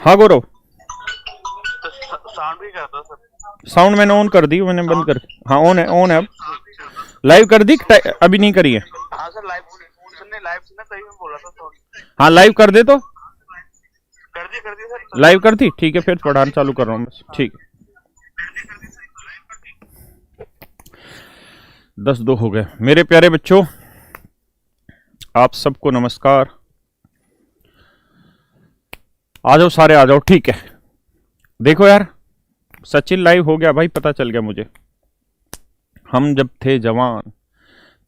हाँ गौरव, तो साउंड भी करता सर। साउंड मैंने ऑन कर दी, मैंने बंद कर, हाँ ऑन है, ऑन है अब। लाइव कर दी, अभी नहीं करी है? हाँ सर, लाइव सुनने तभी मैं बोल रहा था सॉरी। हाँ लाइव कर दे तो। कर दी सर। लाइव कर दी, ठीक है, फिर पढ़ाना चालू कर रहा हूँ बस, ठीक है। 10-2 हो गए। मेरे प्यारे बच्चों, आप सबको नमस्कार। आ जाओ सारे, आ जाओ, ठीक है। देखो यार, सचिन लाइव हो गया भाई, पता चल गया मुझे। हम जब थे जवान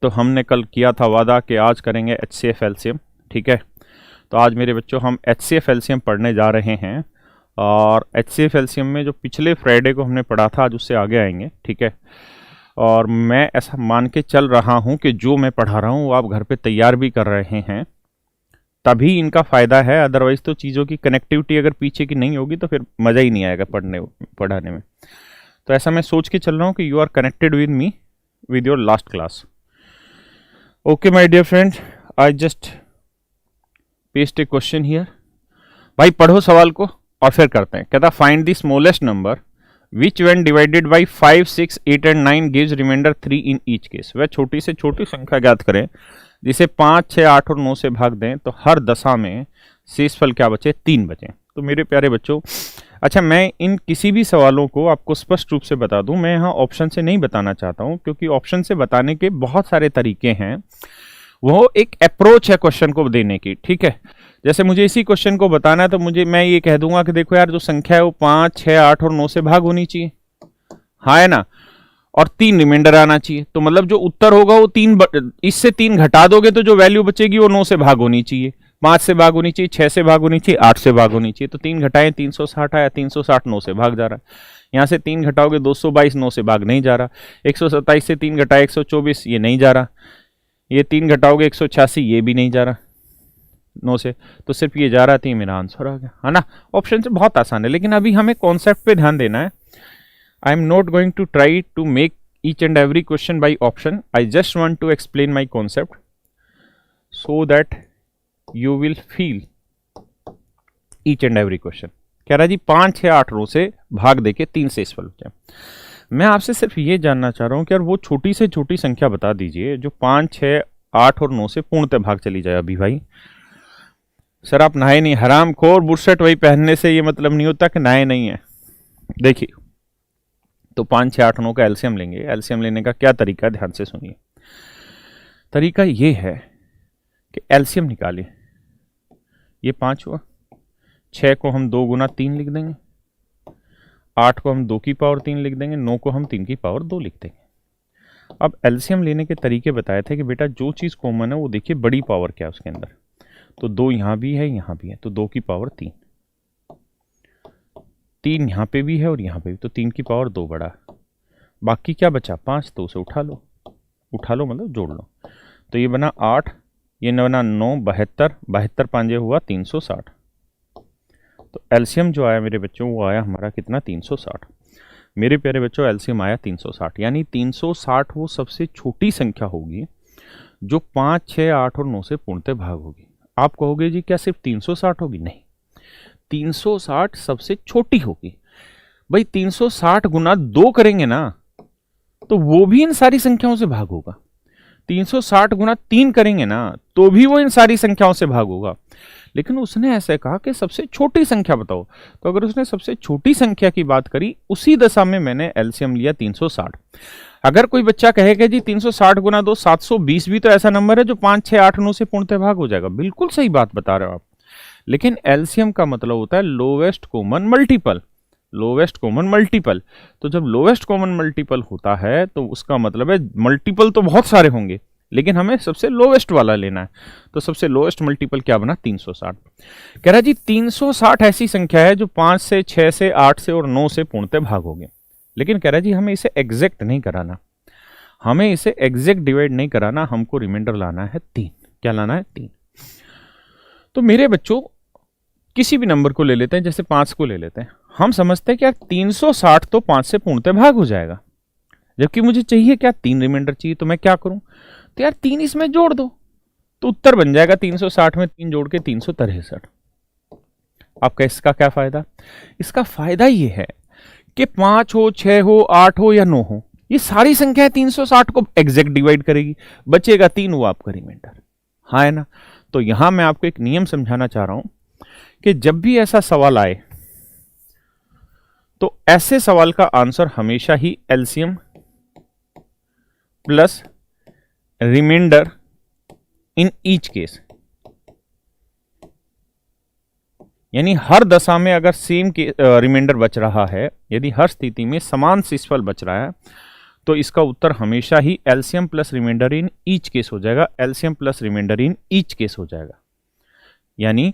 तो हमने कल किया था वादा कि आज करेंगे HCF LCM, ठीक है। तो आज मेरे बच्चों हम HCF LCM पढ़ने जा रहे हैं, और HCF LCM में जो पिछले फ्राइडे को हमने पढ़ा था आज उससे आगे आएंगे, ठीक है। और मैं ऐसा मान के चल रहा हूं कि जो मैं पढ़ा रहा हूं वो आप घर पे तैयार भी कर रहे हैं, तभी इनका फ़ायदा है। अदरवाइज़ तो चीज़ों की कनेक्टिविटी अगर पीछे की नहीं होगी तो फिर मज़ा ही नहीं आएगा पढ़ाने में। तो ऐसा मैं सोच के चल रहा हूँ कि you are connected with me with your last class. Okay my dear friend, I just paste a question here. भाई पढ़ो सवाल को और फिर करते हैं। कहता find the smallest number which when divided by 5, 6, 8 and 9 gives remainder 3 in each case. वह छोटी से छोटी संख्या ज्ञात करें जिसे 5, 6, 8 और 9 से भाग दें तो हर दशा में शेषफल क्या बचे? 3 बचे। तो मेरे प्यारे बच्चों, अच्छा मैं इन किसी भी सवालों को आपको स्पष्ट रूप से बता दूं, मैं यहाँ ऑप्शन से नहीं बताना चाहता हूं, क्योंकि ऑप्शन से बताने के बहुत सारे तरीके हैं। वो एक अप्रोच है क्वेश्चन को देने की, ठीक है। जैसे मुझे इसी क्वेश्चन को बताना है तो मैं ये कह दूंगा कि देखो यार, जो संख्या है वो 5, 6, 8 और 9 से भाग होनी चाहिए, हाँ है ना, और 3 रिमाइंडर आना चाहिए। तो मतलब जो उत्तर होगा वो 3, इससे 3 घटा दोगे तो जो वैल्यू बचेगी वो 9 से भाग होनी चाहिए, 5 से भाग होनी चाहिए, 6 से भाग होनी चाहिए, 8 से भाग होनी चाहिए। तो 3 घटाएं 360 आया, 360 9 से भाग जा रहा है। यहाँ से 3 घटाओगे 222, 9 से भाग नहीं जा रहा। 127 से 3 घटाए 124, ये नहीं जा रहा। ये 3 घटाओगे 186, ये भी नहीं जा रहा 9 से, तो सिर्फ ये जा रहा था। मेरा आंसर आ गया, है ना। ऑप्शन से बहुत आसान है, लेकिन अभी हमें कॉन्सेप्ट पे ध्यान देना है। I am not going to try to make each and every question by option. I just want to explain my concept so that you will feel each and every question. कह रहा जी 5, 6, 8 रो से भाग देके 3 शेषफल बचे। मैं आपसे सिर्फ ये जानना चाह रहा हूँ कि यार वो छोटी से छोटी संख्या बता दीजिए जो 5, 6, 8 और 9 से पूर्णतः भाग चली जाए। अभी भाई सर आप नहाए नहीं, हराम खोर, बुरशट वही पहनने से ये मतलब नहीं होता कि नहाए नहीं है। देखिए, तो 5, 6, 8, 9 का एलसीएम लेंगे। एलसीएम लेने का क्या तरीका है, ध्यान से सुनिए। तरीका ये है कि एलसीएम निकालिए। ये 5 हुआ, 6 को हम 2 गुना 3 लिख देंगे, 8 को हम 2 की पावर 3 लिख देंगे, 9 को हम 3 की पावर 2 लिख देंगे। अब एलसीएम लेने के तरीके बताए थे कि बेटा जो चीज़ कॉमन है वो देखिए बड़ी पावर क्या है उसके अंदर। तो 2 यहाँ भी है, यहाँ भी है, तो 2 की पावर 3, 3 यहाँ पे भी है और यहाँ पे भी, तो 3 की पावर 2 बड़ा। बाकी क्या बचा? 5, तो उसे उठा लो, उठा लो मतलब जोड़ लो। तो ये बना 8, ये बना 9, 72, 72 पांजे हुआ 360। तो एलसीएम जो आया मेरे बच्चों वो आया हमारा कितना? 360। मेरे प्यारे बच्चों एलसीएम आया 360, यानी 360 वो सबसे छोटी संख्या होगी जो 5, 6, 8 और 9 से पूर्णतः भाग होगी। आप कहोगे जी क्या सिर्फ 360 होगी? नहीं, 360 सबसे छोटी होगी। भाई 360 गुना 2 करेंगे ना तो वो भी इन सारी संख्याओं से भाग होगा। 360 गुना 3 करेंगे ना तो भी वो इन सारी संख्याओं से भाग होगा। लेकिन उसने ऐसे कहा कि सबसे छोटी संख्या बताओ, तो अगर उसने सबसे छोटी संख्या की बात करी उसी दशा में मैंने एलसीएम लिया 360। अगर कोई बच्चा कहेगा जी 360 गुना 2 720 भी तो ऐसा नंबर है जो 5, 6, 8, 9 से पूर्णतः भाग हो जाएगा। बिल्कुल सही बात बता रहे हो आप, लेकिन एलसीएम का मतलब होता है lowest common multiple. Lowest common multiple, तो जब लोवेस्ट कॉमन मल्टीपल होता है तो उसका मतलब है मल्टीपल तो बहुत सारे होंगे लेकिन हमें सबसे लोवेस्ट वाला लेना है। तो सबसे लोवेस्ट मल्टीपल क्या बना? 360। कह रहा जी 360 ऐसी संख्या है जो 5 से 6 से 8 से और 9 से पूर्णतः भाग होगी। लेकिन कह रहा जी हमें इसे एग्जैक्ट नहीं कराना, हमें इसे एग्जैक्ट डिवाइड नहीं कराना, हमको रिमाइंडर लाना है 3। क्या लाना है? 3। तो मेरे बच्चों किसी भी नंबर को ले लेते हैं, जैसे 5 को ले लेते हैं। हम समझते हैं कि यार 360 तो 5 से पूर्णतः भाग हो जाएगा, जबकि मुझे चाहिए क्या? 3 रिमाइंडर चाहिए। तो मैं क्या करूं? तो यार 3 इसमें जोड़ दो तो उत्तर बन जाएगा 360 में 3 जोड़ के 363। आपका इसका क्या फायदा? इसका फायदा ये है कि 5 हो, 6 हो, 8 हो या 9 हो, ये सारी संख्याएं 360 को एग्जैक्ट डिवाइड करेगी, बचेगा 3, वो आपका रिमाइंडर। हाँ है ना? तो यहां मैं आपको एक नियम समझाना चाह रहा हूं कि जब भी ऐसा सवाल आए तो ऐसे सवाल का आंसर हमेशा ही LCM plus remainder in each case, यानी हर दशा में अगर सेम के रिमाइंडर बच रहा है, यदि हर स्थिति में समान शेषफल बच रहा है, तो इसका उत्तर हमेशा ही LCM plus remainder in each case हो जाएगा, LCM plus remainder in each case हो जाएगा। यानी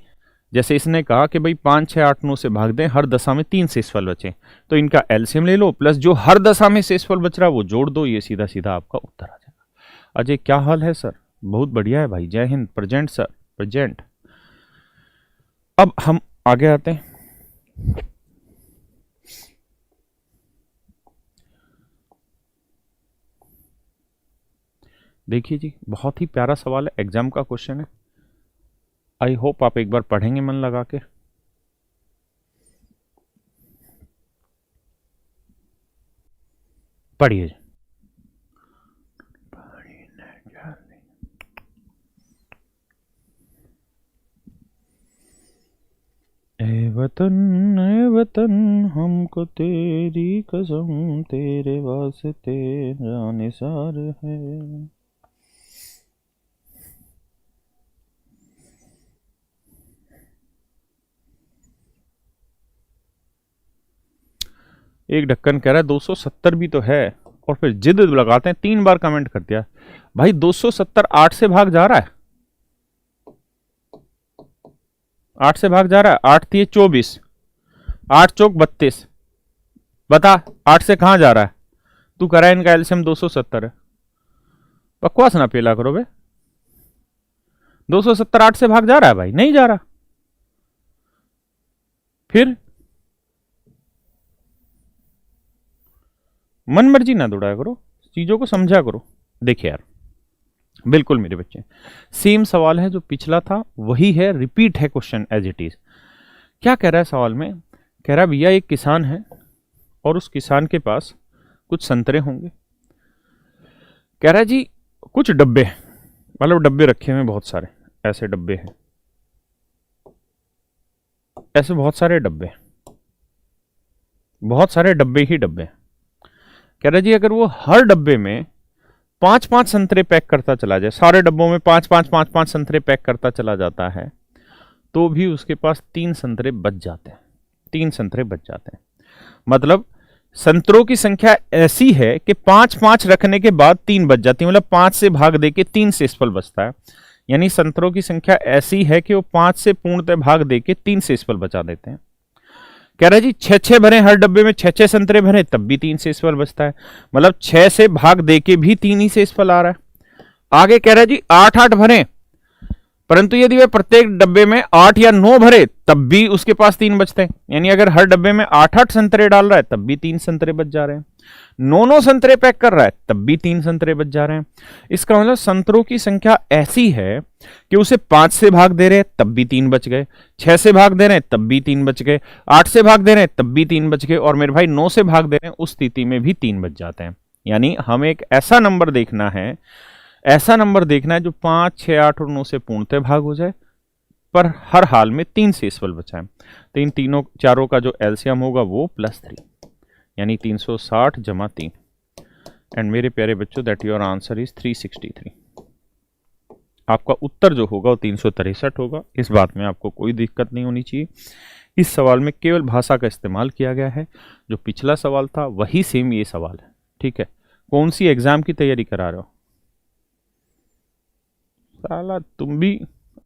जैसे इसने कहा कि भाई 5, 6, 8, 9 से भाग दें, हर दशा में 3 शेषफल बचे, तो इनका एलसीएम ले लो प्लस जो हर दशा में शेषफल बच रहा है वो जोड़ दो, ये सीधा सीधा आपका उत्तर आ जाएगा। अजय क्या हाल है सर? बहुत बढ़िया है भाई, जय हिंद। Present sir, present. अब हम आगे आते हैं। देखिए जी, बहुत ही प्यारा सवाल है, एग्जाम का क्वेश्चन है। आई होप आप एक बार पढ़ेंगे मन लगा के। पढ़िए। ए वतन हमको तेरी कसम, तेरे वास्ते जाने सार है। एक ढक्कन कह रहा है 270 भी तो है, और फिर जिद लगाते हैं, 3 बार कमेंट कर दिया भाई। 270 8 से भाग जा रहा है, 8 से भाग जा रहा है, 8 थी 24, 8 चौक 32, बता 8 से कहां जा रहा है? तू कह रहा है इनका एलसीएम 270 है, बकवास ना पेला करो बे। 270 8 से भाग जा रहा है भाई? नहीं जा रहा। फिर मन मर्जी ना दौड़ाया करो, चीजों को समझा करो। देखिए यार, बिल्कुल मेरे बच्चे, सेम सवाल है जो पिछला था वही है, रिपीट है क्वेश्चन एज इट इज। क्या कह रहा है सवाल में? कह रहा है भैया एक किसान है और उस किसान के पास कुछ संतरे होंगे। कह रहा है जी कुछ डब्बे, मतलब डब्बे रखे हुए बहुत सारे, ऐसे डब्बे हैं, ऐसे बहुत सारे डब्बे, बहुत सारे डब्बे ही डब्बे। कह रहा है जी अगर वो हर डब्बे में 5-5 संतरे पैक करता चला जाए, सारे डब्बों में 5-5 संतरे पैक करता चला जाता है, तो भी उसके पास 3 संतरे बच जाते हैं, 3 संतरे बच जाते हैं। मतलब संतरों की संख्या ऐसी है कि 5-5 रखने के बाद 3 बच जाती है, मतलब 5 से भाग दे के 3 शेषफल बचता है। यानी संतरों की संख्या ऐसी है कि वो 5 से पूर्णतः भाग दे के 3 शेषफल बचा देते हैं। कह रहा है जी 6-6 भरे, हर डब्बे में 6-6 संतरे भरे, तब भी 3 शेषफल बचता है, मतलब 6 से भाग दे के भी 3 ही शेषफल आ रहा है। आगे कह रहा है जी 8-8 भरे, परंतु यदि वे प्रत्येक डब्बे में 8 या 9 भरे तब भी उसके पास 3 बचते हैं। यानी अगर हर डब्बे में 8-8 संतरे डाल रहा है तब भी 3 संतरे बच जा रहे हैं, 9-9 संतरे पैक कर रहा है तब भी 3 संतरे बच जा रहे हैं। इसका मतलब संतरों की संख्या ऐसी है कि उसे 5 से भाग दे रहे हैं तब भी 3 बच गए, 6 से भाग दे रहे हैं तब भी 3 बच गए, 8 से भाग दे रहे हैं तब भी 3 बच गए, और मेरे भाई 9 से भाग दे रहे हैं उस स्थिति में भी 3 बच जाते हैं। यानी हमें एक ऐसा नंबर देखना है, ऐसा नंबर देखना है जो 5, 6, 8 और 9 से पूर्णतः भाग हो जाए, पर हर हाल में 3 शेषफल बचाएं। तो इन तीनों चारों का जो एलसीएम होगा वो +3, यानी 360 जमा 3। एंड मेरे प्यारे बच्चों, दैट योर आंसर इज 363। आपका उत्तर जो होगा वो 363 होगा, इस बात में आपको कोई दिक्कत नहीं होनी चाहिए। इस सवाल में केवल भाषा का इस्तेमाल किया गया है, जो पिछला सवाल था वही सेम ये सवाल है। ठीक है, कौन सी एग्जाम की तैयारी करा रहे हो? साला तुम भी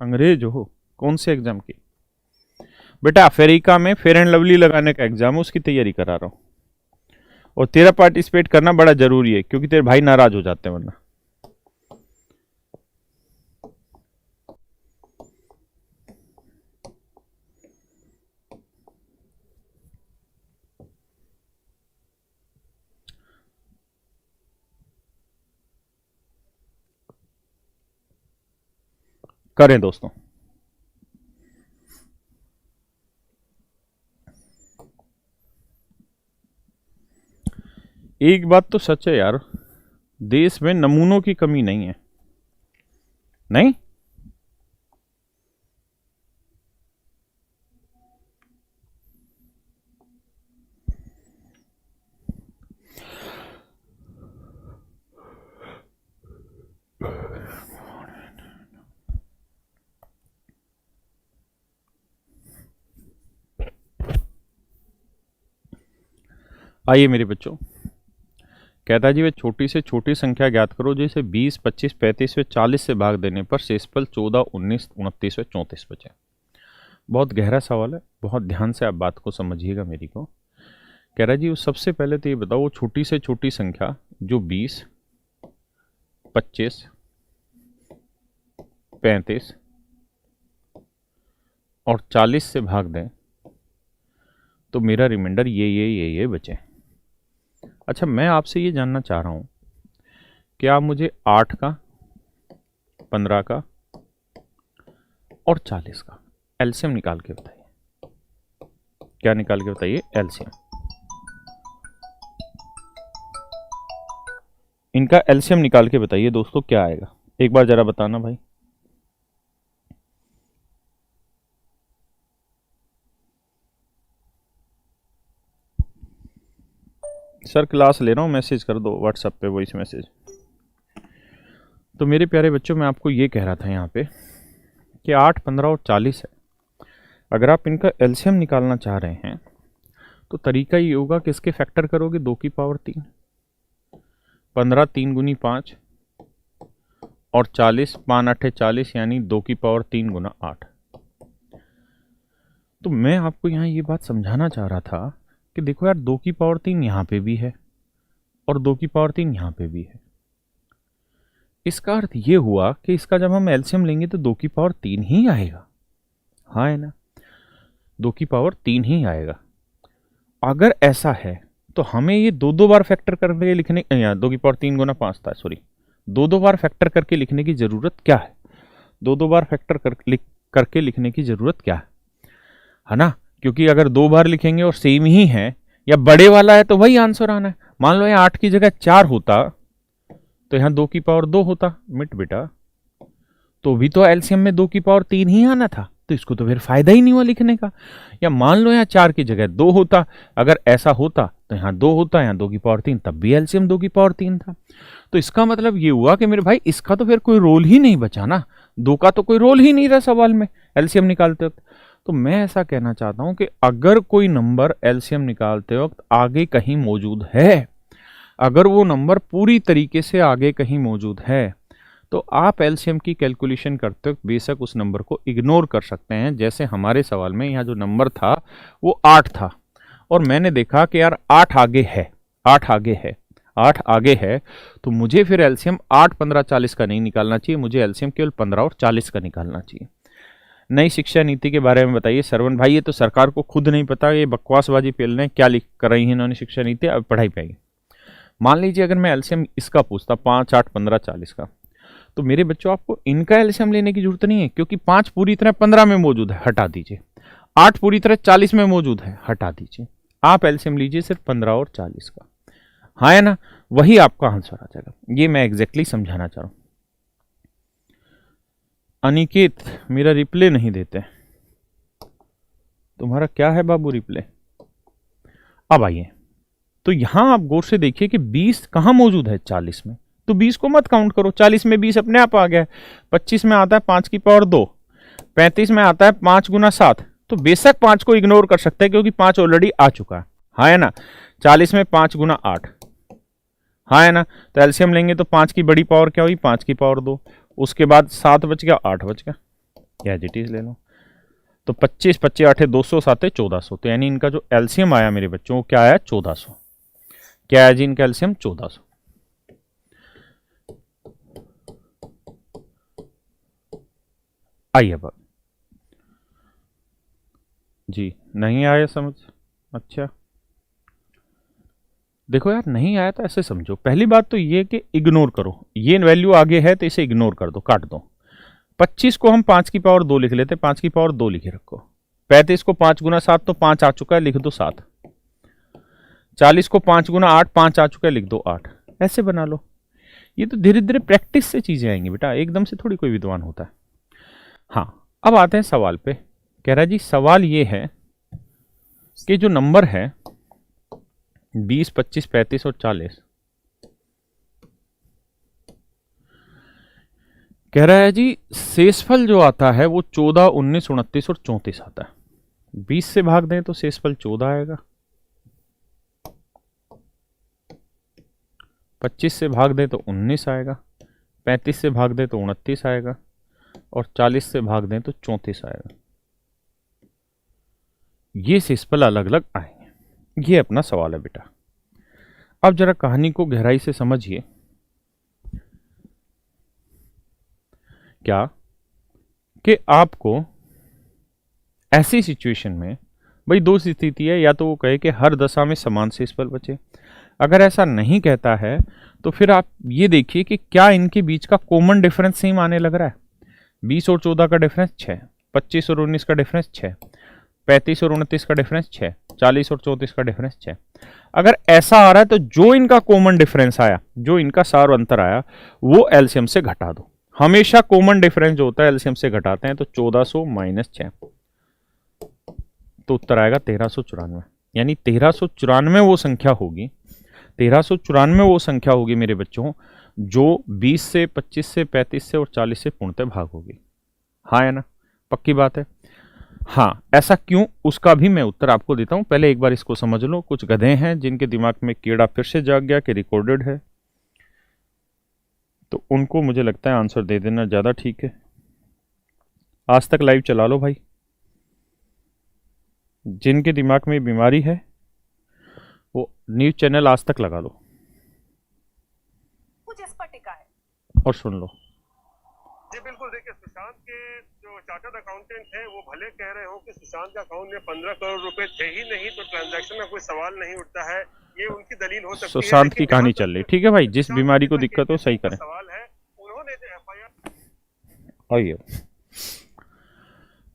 अंग्रेज हो। कौन से एग्जाम की? बेटा अफ्रीका में फेयर एंड लवली लगाने का एग्जाम है, उसकी तैयारी करा रहा हूं, और तेरा पार्टिसिपेट करना बड़ा जरूरी है क्योंकि तेरे भाई नाराज हो जाते हैं वरना। करें दोस्तों। एक बात तो सच है यार, देश में नमूनों की कमी नहीं है। नहीं, आइए मेरे बच्चों, कहता है जी वे छोटी से छोटी संख्या ज्ञात करो जिसे 20, 25, 35 व 40 से भाग देने पर शेषफल 14, 19, 29 व 34 बचे। बहुत गहरा सवाल है, बहुत ध्यान से आप बात को समझिएगा मेरी को। कह रहा है जी, वो सबसे पहले तो ये बताओ, वो छोटी से छोटी संख्या जो 20, 25, 35 और 40 से भाग दें तो मेरा रिमाइंडर ये बचे। अच्छा, मैं आपसे ये जानना चाह रहा हूं कि आप मुझे 8 का, 15 का और 40 का एलसीएम निकाल के बताइए। क्या निकाल के बताइए? एलसीएम। इनका एलसीएम निकाल के बताइए दोस्तों, क्या आएगा? एक बार जरा बताना भाई। सर क्लास ले रहा हूँ, मैसेज कर दो व्हाट्सएप पे, वॉइस मैसेज। तो मेरे प्यारे बच्चों, मैं आपको ये कह रहा था यहाँ पे कि 8, 15 और 40 है। अगर आप इनका एलसीएम निकालना चाह रहे हैं तो तरीका ये होगा कि इसके फैक्टर करोगे 2 की पावर 3, 15 3 गुनी 5 और 40 5 8 40, यानी 2 की पावर 3 गुना 8। तो मैं आपको यहाँ ये बात समझाना चाह रहा था कि देखो यार, 2 की पावर 3 यहाँ पे भी है और 2 की पावर 3 यहाँ पे भी है। इसका अर्थ ये हुआ कि इसका जब हम एलसीएम लेंगे तो 2 की पावर 3 ही आएगा। हाँ है ना, 2 की पावर 3 ही आएगा। अगर ऐसा है तो हमें ये दो बार फैक्टर करके लिखने, 2 की पावर 3 गुना 5 था, सॉरी, दो बार फैक्टर करके लिखने की जरूरत क्या है? दो बार फैक्टर करके लिखने की जरूरत क्या है ना? क्योंकि अगर 2 बार लिखेंगे और सेम ही है या बड़े वाला है तो वही आंसर आना है। मान लो यहाँ 8 की जगह 4 होता तो यहाँ 2 की पावर 2 होता, मिट बेटा, तो भी तो एलसीएम में 2 की पावर 3 ही आना था, तो इसको तो फिर फायदा ही नहीं हुआ लिखने का। या मान लो यहाँ 4 की जगह 2 होता, अगर ऐसा होता तो यहाँ 2 होता, यहाँ 2 की पावर 3, तब भी एलसीएम 2 की पावर 3 था। तो इसका मतलब ये हुआ कि मेरे भाई इसका तो फिर कोई रोल ही नहीं बचा ना, 2 का तो कोई रोल ही नहीं रहा सवाल में एलसीएम निकालते वक्त। तो मैं ऐसा कहना चाहता हूं कि अगर कोई नंबर एलसीएम निकालते वक्त आगे कहीं मौजूद है, अगर वो नंबर पूरी तरीके से आगे कहीं मौजूद है, तो आप एलसीएम की कैलकुलेशन करते वक्त बेशक उस नंबर को इग्नोर कर सकते हैं। जैसे हमारे सवाल में यहाँ जो नंबर था वो 8 था और मैंने देखा कि यार 8 आगे है, 8 आगे है, 8 आगे है, तो मुझे फिर एलसीएम 8, 15, 40 का नहीं निकालना चाहिए, मुझे एलसीएम केवल 15 और 40 का निकालना चाहिए। नई शिक्षा नीति के बारे में बताइए सरवण भाई। ये तो सरकार को खुद नहीं पता, ये बकवासबाजी पेल रहे हैं, क्या लिख कर रही है इन्होंने शिक्षा नीति, अब पढ़ाई पाएगी। मान लीजिए अगर मैं एलसीएम इसका पूछता 5, 8, 15, 40 का, तो मेरे बच्चों आपको इनका एलसीएम लेने की जरूरत नहीं है, क्योंकि 5 पूरी तरह 15 में मौजूद है, हटा दीजिए। 8 पूरी तरह 40 में मौजूद है, हटा दीजिए। आप एलसीएम लीजिए सिर्फ 15 और 40 का। हाँ है ना, वही आपका आंसर आ जाएगा। ये मैं एग्जैक्टली समझाना चाह रहा हूं। अनिकेत मेरा रिप्ले नहीं देते, तुम्हारा क्या है बाबू रिप्ले? अब आइए, तो यहां आप गौर से देखिए कि 20 कहां मौजूद है? 40 में, तो 20 को मत काउंट करो, 40 में 20 अपने आप आ गया है। 25 में आता है 5 की पावर 2, 35 में आता है 5 गुना 7, तो बेशक 5 को इग्नोर कर सकते हैं क्योंकि 5 ऑलरेडी आ चुका है। हाँ है ना, 40 में 5 गुना 8, हाँ है ना, तो एलसीएम लेंगे तो 5 की बड़ी पावर क्या हुई? 5 की पावर 2, उसके बाद 7 बच गया, 8 बच गया, एज इट इज ले लो। तो 25, 25, 8 200, 7 1400, तो यानी इनका जो एलसीएम आया मेरे बच्चों वो क्या आया? 1400। क्या है जी इनका एलसीएम? 1400। आइए अब जी, नहीं आया समझ? अच्छा देखो यार, नहीं आया तो ऐसे समझो, पहली बात तो ये कि इग्नोर करो, ये वैल्यू आगे है तो इसे इग्नोर कर दो, काट दो। 25 को हम 5 की पावर 2 लिख लेते, 5 की पावर 2 लिखे रखो। 35 को 5 गुना 7, तो 5 आ चुका है, लिख दो 7। 40 को 5 गुना 8, 5 आ चुका है, लिख दो 8, ऐसे बना लो। ये तो धीरे धीरे प्रैक्टिस से चीजें आएंगी बेटा, एकदम से थोड़ी कोई विद्वान होता है। हाँ, अब आते हैं सवाल पे। कह रहा है जी सवाल ये है कि जो नंबर है 20, 25, 35 और 40, कह रहा है जी शेषफल जो आता है वो 14, 19, 29 और 34 आता है। 20 से भाग दें तो शेषफल 14 आएगा, 25 से भाग दें तो 19 आएगा, 35 से भाग दें तो 29 आएगा और 40 से भाग दें तो 34 आएगा। ये शेषफल अलग अलग आएंगे। ये अपना सवाल है बेटा। अब जरा कहानी को गहराई से समझिए। क्या कि आपको ऐसी सिचुएशन में भाई दो स्थिति है, या तो वो कहे कि हर दशा में समान शेषफल बचे। अगर ऐसा नहीं कहता है तो फिर आप ये देखिए कि क्या इनके बीच का कॉमन डिफरेंस सेम आने लग रहा है। 20 और 14 का डिफरेंस 6, 25 और 19 का डिफरेंस 6, 35 और 29 का डिफरेंस 6, 40 और 34 का डिफरेंस 6। अगर ऐसा आ रहा है तो जो इनका कॉमन डिफरेंस आया, जो इनका सार अंतर आया, वो एलसीएम से घटा दो। हमेशा कॉमन डिफरेंस जो होता है एलसीएम से घटाते हैं, तो 1400 माइनस 6, तो उत्तर आएगा 1394। यानी 1394 वो संख्या होगी, 1394 वो संख्या होगी मेरे बच्चों जो 20 से, 25 से, 35 से और 40 से पूर्णतः भाग होगी। हाँ है ना, पक्की बात है। हाँ, ऐसा क्यों, उसका भी मैं उत्तर आपको देता हूं। पहले एक बार इसको समझ लो। कुछ गधे हैं जिनके दिमाग में कीड़ा फिर से जाग गया कि रिकॉर्डेड है, तो उनको मुझे लगता है आंसर दे देना ज्यादा ठीक है। आज तक लाइव चला लो भाई। जिनके दिमाग में बीमारी है वो न्यूज चैनल आज तक लगा लो कुछ इस पर टिका है और सुन लो। जी बिल्कुल। देखिए, सुशांत के जो चार्टर्ड अकाउंटेंट हैं वो भले कह रहे हो कि सुशांत के अकाउंट में 15 करोड़ रुपए थे ही नहीं, तो ट्रांजैक्शन में कोई सवाल नहीं उठता है, ये उनकी दलील हो सकती है। सुशांत की कहानी चल रही, ठीक है भाई, जिस बीमारी को दिक्कत हो सही करें। सवाल है, उन्होंने जो एफआईआर, आइए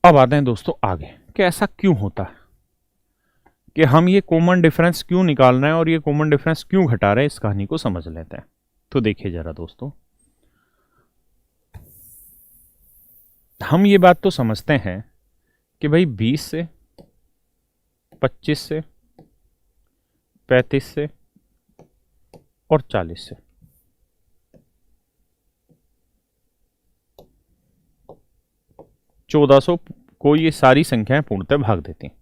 अब आते हैं दोस्तों आगे कि ऐसा क्यों होता है कि हम ये कॉमन डिफरेंस क्यों निकाल रहे हैं और ये कॉमन डिफरेंस क्यों घटा रहे हैं। इस कहानी को समझ लेते हैं। तो देखिए जरा दोस्तों, हम ये बात तो समझते हैं कि भाई 20 से, 25 से, 35 से और 40 से (1400) को ये सारी संख्याएं पूर्णतः भाग देती हैं।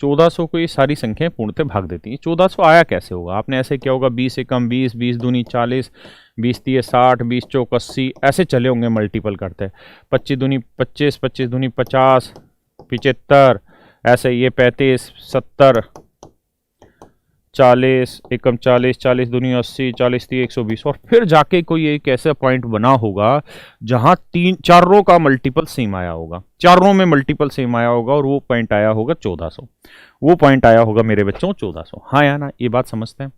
1400 को ये सारी संख्याएं पूर्णतः भाग देती हैं। 1400 आया कैसे होगा? आपने ऐसे किया होगा 20 एकम 20, 20 दूनी 40, 20 तीय 60, 20 चौक 80, ऐसे चले होंगे मल्टीपल करते। 25 दूनी 25, 25 दूनी 50, 75, ऐसे ये 35, 70, 40 एकम 40, 40 दूनी 80, 40 तीय 120, और फिर जाके कोई एक ऐसा पॉइंट बना होगा जहां 3-4 रो का मल्टीपल सेम आया होगा, 4 रो में मल्टीपल सेम आया होगा, और वो पॉइंट आया होगा 1400। वो पॉइंट आया होगा मेरे बच्चों 1400। हाँ या ना, ये बात समझते हैं?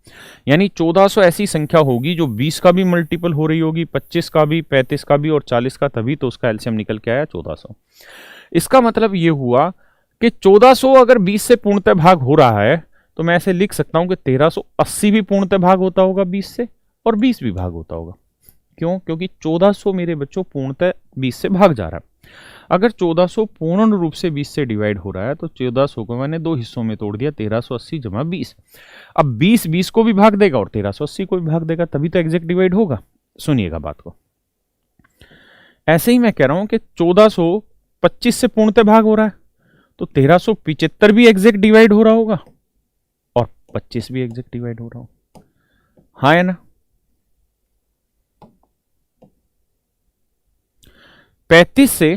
यानी 1400 ऐसी संख्या होगी जो 20 का भी मल्टीपल हो रही होगी, 25 का भी, 35 का भी और 40 का, तभी तो उसका एलसीएम निकल के आया 1400। इसका मतलब ये हुआ कि 1400 अगर 20 से पूर्णतः भाग हो रहा है तो मैं ऐसे लिख सकता हूं कि 1380 भी पूर्णतः भाग होता होगा 20 से, और 20 भी भाग होता होगा। क्यों? क्योंकि 1400 मेरे बच्चों पूर्णतः 20 से भाग जा रहा है। अगर 1400 पूर्ण रूप से 20 से डिवाइड हो रहा है तो 1400 को मैंने 2 हिस्सों में तोड़ दिया, 1380 जमा 20। अब 20 20 को भी भाग देगा और 1380 को भी भाग देगा, तभी तो एग्जैक्ट डिवाइड होगा। सुनिएगा बात को। ऐसे ही मैं कह रहा हूं कि 1400 25 से पूर्णतः भाग हो रहा है तो 1375 भी एग्जैक्ट डिवाइड हो रहा होगा और 25 भी एग्जैक्ट डिवाइड हो रहा हो। हाँ है ना? 35 से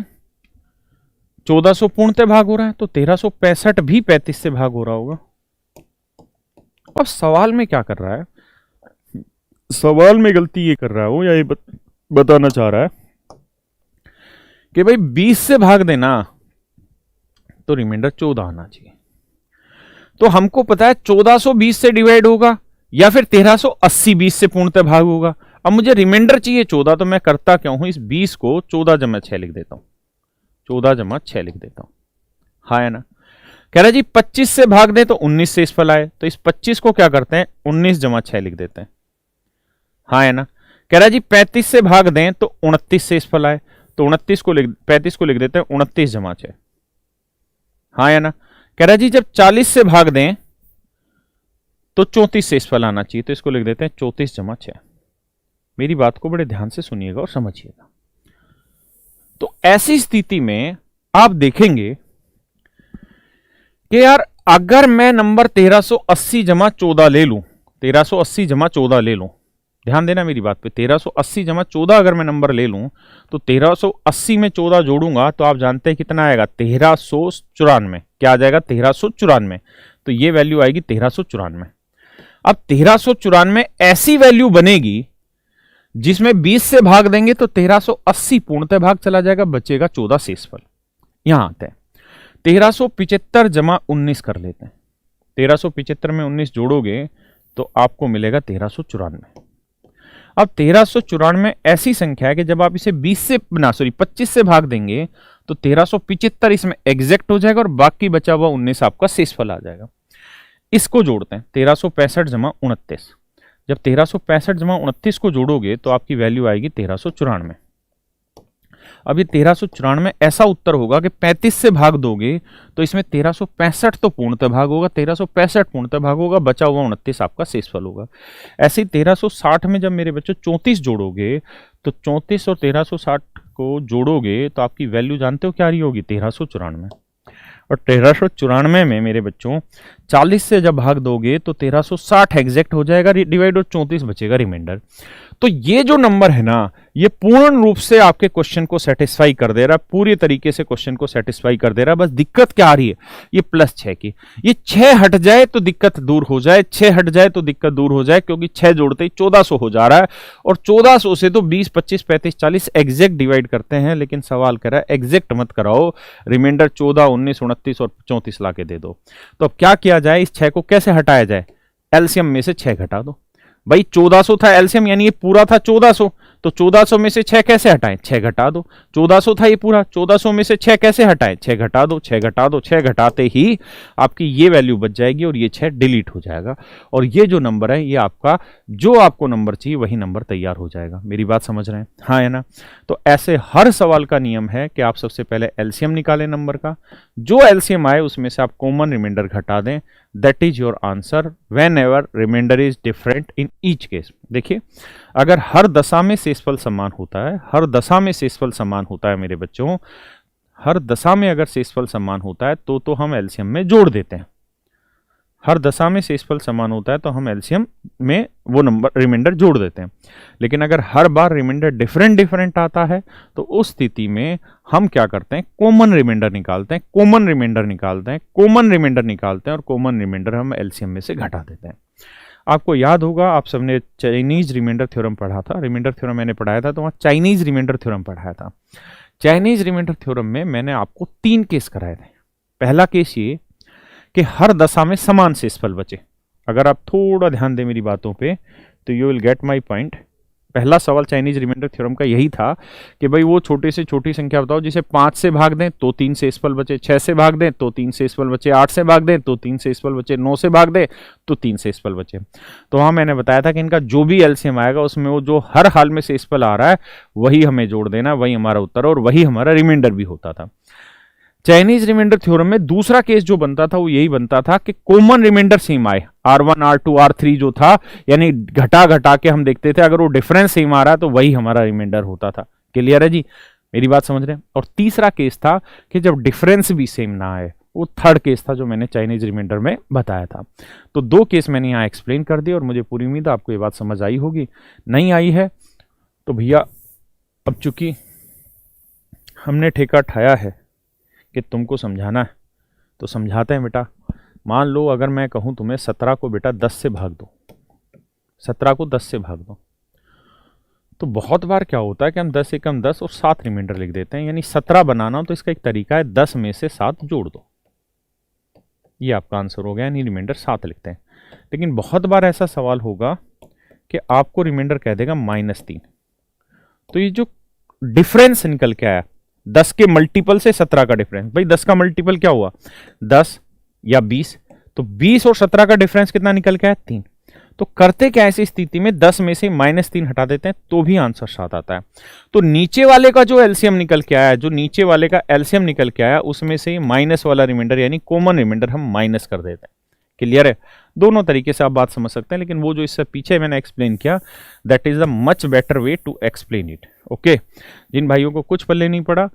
1400 पूर्णतः भाग हो रहा है तो 1365 भी 35 से भाग हो रहा होगा। अब सवाल में क्या कर रहा है? सवाल में गलती ये कर रहा हो या ये बताना चाह रहा है कि भाई 20 से भाग देना तो रिमाइंडर 14 आना चाहिए। तो हमको पता है 1400 20 से डिवाइड होगा या फिर 1380 20 से पूर्णतः भाग होगा। अब मुझे रिमाइंडर चाहिए 14, तो मैं करता क्या हूं, इस 20 को 14 जमा 6 लिख देता हूं, 14 जमा 6 लिख देता हूं। हाँ है ना? कह रहा जी 25 से भाग दें तो 19 से शेषफल आए, तो इस 25 को क्या करते हैं 19 जमा 6 लिख देते हैं, हाँ है ना। कह रहा जी 35 से भाग दें तो 29 शेषफल आए, तो 35 को लिख देते हैं 29 जमा 6, हाँ है ना। कह रहा जी जब 40 से भाग दें तो 34 शेषफल आना चाहिए, तो इसको लिख देते हैं 34 जमा 6। मेरी बात को बड़े ध्यान से सुनिएगा और समझिएगा। तो ऐसी स्थिति में आप देखेंगे कि यार अगर मैं नंबर 1380 जमा 14 ले लूं, 1380 जमा 14 ले लूं, ध्यान देना मेरी बात पे, 1380 जमा 14 अगर मैं नंबर ले लूं तो 1380 में 14 जोड़ूंगा तो आप जानते हैं कितना आएगा 1394। क्या आ जाएगा 1394, तो ये वैल्यू आएगी 1394। अब 1394 ऐसी वैल्यू बनेगी जिसमें 20 से भाग देंगे तो 1380 पूर्णतः भाग चला जाएगा, बचेगा 14 शेषफल। यहां आते हैं 1375 जमा 19 कर लेते हैं, 1375 में 19 जोड़ोगे तो आपको मिलेगा 1394। अब 1394 ऐसी संख्या है कि जब आप इसे 25 से भाग देंगे तो 1375 इसमें एग्जैक्ट हो जाएगा और बाकी बचा हुआ 19 आपका शेषफल आ जाएगा। इसको जोड़ते हैं 1365 जमा 29, जब 1365 जमा 29 को जोड़ोगे तो आपकी वैल्यू आएगी 1394। अब ये 1394 ऐसा उत्तर होगा कि 35 से भाग दोगे तो इसमें 1365 तो पूर्णतः भाग होगा, 1365 पूर्णतः भाग होगा, बचा हुआ 29 आपका शेषफल होगा। ऐसे ही 1360 में जब मेरे बच्चों 34 जोड़ोगे तो 34 और 1360 को जोड़ोगे तो आपकी वैल्यू जानते हो क्या आ रही होगी 1394। और 1394 में मेरे बच्चों 40 से जब भाग दोगे तो 1360 एग्जैक्ट हो जाएगा, डिवाइड और 34 बचेगा रिमाइंडर। तो ये जो नंबर है ना ये पूर्ण रूप से आपके क्वेश्चन को सेटिस्फाई कर दे रहा है, पूरी तरीके से क्वेश्चन को सेटिस्फाई कर दे रहा है। बस दिक्कत क्या आ रही है ये +6 की, ये 6 हट जाए तो दिक्कत दूर हो जाए, 6 हट जाए तो दिक्कत दूर हो जाए, क्योंकि 6 जोड़ते ही 1400 हो जा रहा है और 1400 से तो 20 25 35 40 एग्जैक्ट डिवाइड करते हैं, लेकिन सवाल कह रहा है एग्जैक्ट मत कराओ, रिमाइंडर 14 19 29 और 34 ला के दे दो। तो अब क्या किया जाए, इस 6 को कैसे हटाया जाए, एलसीएम में से 6 घटा दो। भाई 1400 था एलसीएम, यानी ये पूरा था 1400, तो 1400 में से 6 कैसे हटाएं, 6 घटा दो। 1400 था ये पूरा, 1400 में से 6 कैसे हटाएं, 6 घटा दो, 6 घटा दो, 6 घटाते ही आपकी ये वैल्यू बच जाएगी और ये 6 डिलीट हो जाएगा और ये जो नंबर है ये आपका जो आपको नंबर चाहिए वही नंबर तैयार हो जाएगा। मेरी बात समझ रहे हैं, हाँ है ना। तो ऐसे हर सवाल का नियम है कि आप सबसे पहले एलसीएम निकालें नंबर का, जो एलसीएम आए उसमें से आप कॉमन रिमाइंडर घटा दें, that is your answer whenever remainder is different in each case. देखिए अगर हर दशा में शेषफल समान होता है, हर दशा में शेषफल समान होता है मेरे बच्चों, हर दशा में अगर शेषफल समान होता है तो हम एलसीएम में जोड़ देते हैं। हर दशा में शेषफल समान होता है तो हम एलसीएम में वो नंबर रिमाइंडर जोड़ देते हैं। लेकिन अगर हर बार रिमाइंडर डिफरेंट आता है तो उस स्थिति में हम क्या करते हैं, कॉमन रिमाइंडर निकालते हैं, कॉमन रिमाइंडर निकालते हैं, कॉमन रिमाइंडर निकालते हैं और कॉमन रिमाइंडर हम एलसीएम में से घटा देते हैं। आपको याद होगा आप सबने चाइनीज रिमाइंडर थ्योरम पढ़ा था, रिमाइंडर थ्योरम मैंने पढ़ाया था तो वहाँ चाइनीज रिमाइंडर थ्योरम पढ़ाया था। चाइनीज रिमाइंडर थ्योरम में मैंने आपको 3 केस कराए थे। पहला केस ये कि हर दशा में समान शेषफल बचे। अगर आप थोड़ा ध्यान दें मेरी बातों पे तो you will gate my point. पहला सवाल चाइनीज रिमाइंडर थ्योरम का यही था कि भाई वो छोटे से छोटी संख्या बताओ जिसे 5 से भाग दें तो 3 शेषफल बचे, 6 से भाग दें तो 3 शेषफल बचे, 8 से भाग दें तो 3 शेषफल बचे, 9 से भाग दें तो 3 शेषफल बचे। तो वहाँ मैंने बताया था कि इनका जो भी एलसीएम आएगा उसमें वो जो हर हाल में शेषफल आ रहा है वही हमें जोड़ देना, वही हमारा उत्तर और वही हमारा रिमाइंडर भी होता था। चाइनीज रिमाइंडर थ्योरम में दूसरा केस जो बनता था वो यही बनता था कि कॉमन रिमाइंडर सेम आए, R1 R2 R3 जो था, यानी घटा घटा के हम देखते थे अगर वो डिफरेंस सेम आ रहा है तो वही हमारा रिमाइंडर होता था। क्लियर है जी, मेरी बात समझ रहे हैं। और तीसरा केस था कि जब डिफरेंस भी सेम ना आए, वो थर्ड केस था जो मैंने चाइनीज रिमाइंडर में बताया था। तो 2 केस मैंने यहाँ एक्सप्लेन कर दिए और मुझे पूरी उम्मीद है आपको ये बात समझ आई होगी। नहीं आई है तो भैया अब चूंकि हमने ठेका ठाया है कि तुमको समझाना है तो समझाते हैं बेटा। मान लो अगर मैं कहूं तुम्हें 17 को बेटा 10 से भाग दो, 17 को 10 से भाग दो, तो बहुत बार क्या होता है कि हम 10 एकम 10 और 7 रिमाइंडर लिख देते हैं, यानी 17 बनाना हो तो इसका एक तरीका है 10 में से 7 जोड़ दो, ये आपका आंसर हो गया, यानी रिमाइंडर 7 लिखते हैं। लेकिन बहुत बार ऐसा सवाल होगा कि आपको रिमाइंडर कह देगा -3, तो ये जो डिफरेंस निकल के आया 10 के मल्टीपल से 17 का डिफरेंस, भाई 10 का मल्टीपल क्या हुआ 10, या 20, तो 20 और 17 का डिफरेंस कितना निकल के आया? 3। तो करते क्या ऐसी स्थिति में 10 में से -3 हटा देते हैं तो भी आंसर 7 आता है। तो नीचे वाले का जो एलसीएम निकल के आया, जो नीचे वाले का एलसीएम निकल के आया, उसमें से माइनस वाला रिमाइंडर यानी कॉमन रिमाइंडर हम माइनस कर देते हैं। क्लियर है? दोनों तरीके से आप बात समझ सकते हैं, लेकिन वो जो इससे पीछे मैंने एक्सप्लेन किया, that is the much better way to explain it. Okay, जिन भाइयों को कुछ पल्ले नहीं पड़ा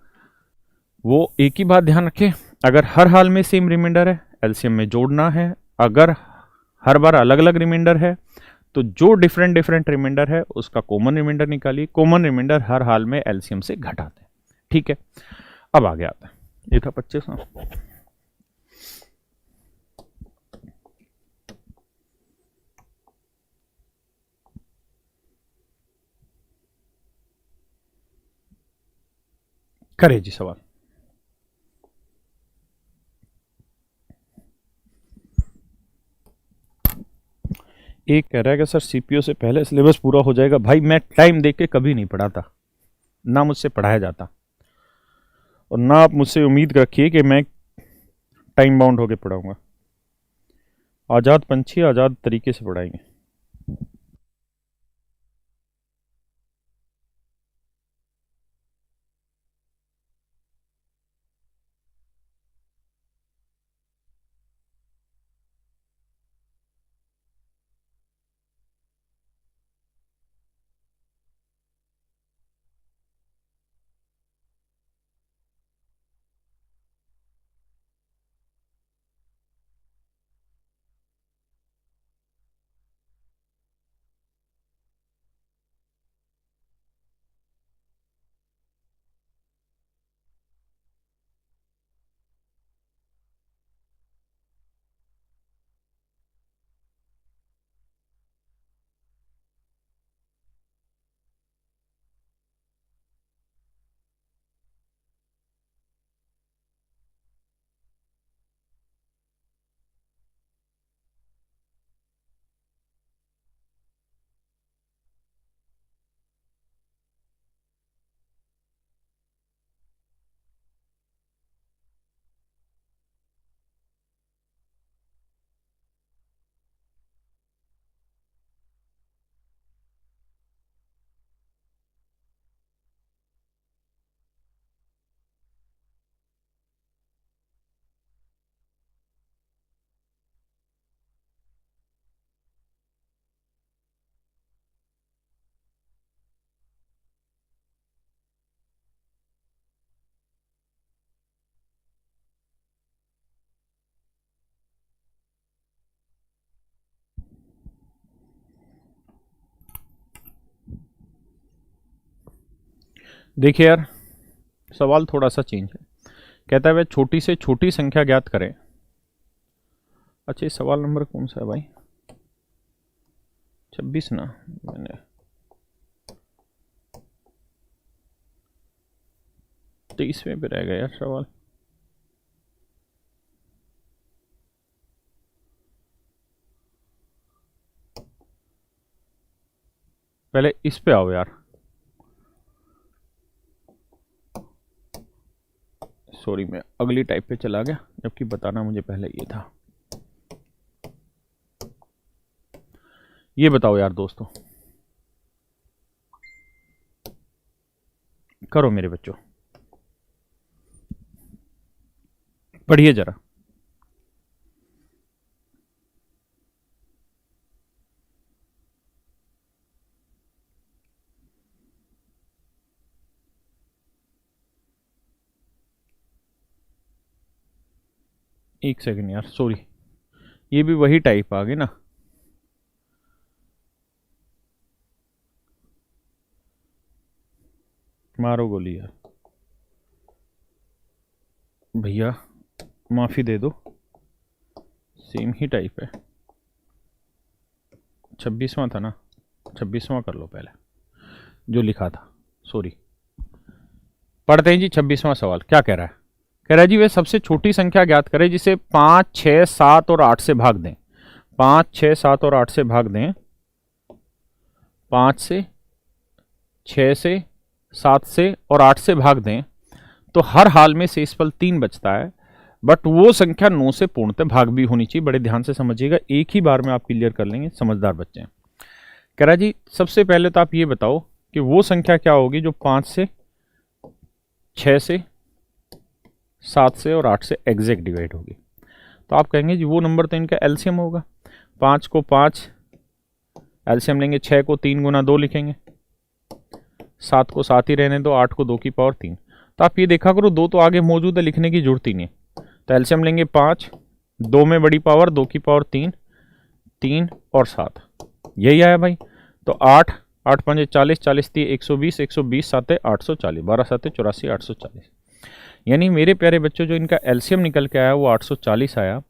वो एक ही बात ध्यान रखें, अगर हर हाल में सेम रिमाइंडर है एलसीएम में जोड़ना है, अगर हर बार अलग अलग रिमाइंडर है तो जो डिफरेंट डिफरेंट रिमाइंडर है उसका कॉमन रिमाइंडर निकालिए, कॉमन रिमाइंडर हर हाल में एलसीएम से घटाते हैं। ठीक है, अब आगे आता है, ये था 25। करे जी सवाल। एक कह रहा है कि सर सीपीओ से पहले सिलेबस पूरा हो जाएगा। भाई मैं टाइम देख के कभी नहीं पढ़ाता, ना मुझसे पढ़ाया जाता, और ना आप मुझसे उम्मीद रखिए कि मैं टाइम बाउंड होकर पढ़ाऊंगा। आज़ाद पंछी आज़ाद तरीके से पढ़ाएंगे। देखिए यार, सवाल थोड़ा सा चेंज है। कहता है वह छोटी से छोटी संख्या ज्ञात करें। अच्छा, ये सवाल नंबर कौन सा है भाई? 26 ना, मैंने 23वें पे रह गया यार सवाल। पहले इस पे आओ यार, सॉरी मैं अगली टाइप पे चला गया, जबकि बताना मुझे पहले ये था। ये बताओ यार दोस्तों, करो मेरे बच्चों, पढ़िए जरा। एक सेकंड यार, सॉरी, ये भी वही टाइप आ गई ना। मारो गोली यार, भैया माफ़ी दे दो, सेम ही टाइप है। 26वां था ना, 26वां कर लो पहले जो लिखा था, सॉरी। पढ़ते हैं जी 26वां सवाल। क्या कह रहा है? कह रहा है जी वह सबसे छोटी संख्या ज्ञात करें जिसे 5, 6, 7 और 8 से भाग दें। 5, 6, 7 और 8 से भाग दें। 5 से, 6 से, 7 से और 8 से भाग दें तो हर हाल में शेषफल 3 बचता है। बट वो संख्या 9 से पूर्णतः भाग भी होनी चाहिए। बड़े ध्यान से समझिएगा, एक ही बार में आप क्लियर कर लेंगे, समझदार बच्चे हैं। कह रहा जी सबसे पहले तो आप ये बताओ कि वो संख्या क्या होगी जो 5 से, 6 से, 7 से और 8 से एग्जैक्ट डिवाइड होगी। तो आप कहेंगे जी वो नंबर तो इनका एलसीएम होगा। 5 को 5 एलसीएम लेंगे, 6 को 3 गुना 2 लिखेंगे, 7 को 7 ही रहने दो, 8 को 2 की पावर 3। तो आप ये देखा करो 2 तो आगे मौजूद है, लिखने की जरूरत ही नहीं। तो एलसीएम लेंगे 5, 2 में बड़ी पावर 2 की पावर 3, 3 और 7, यही आया भाई। तो 8, 8 5 40, 40 3 120, 120 7 840, 12 7 84, 840। यानी मेरे प्यारे बच्चों जो इनका एलसीएम निकल के आया वो 840 आया।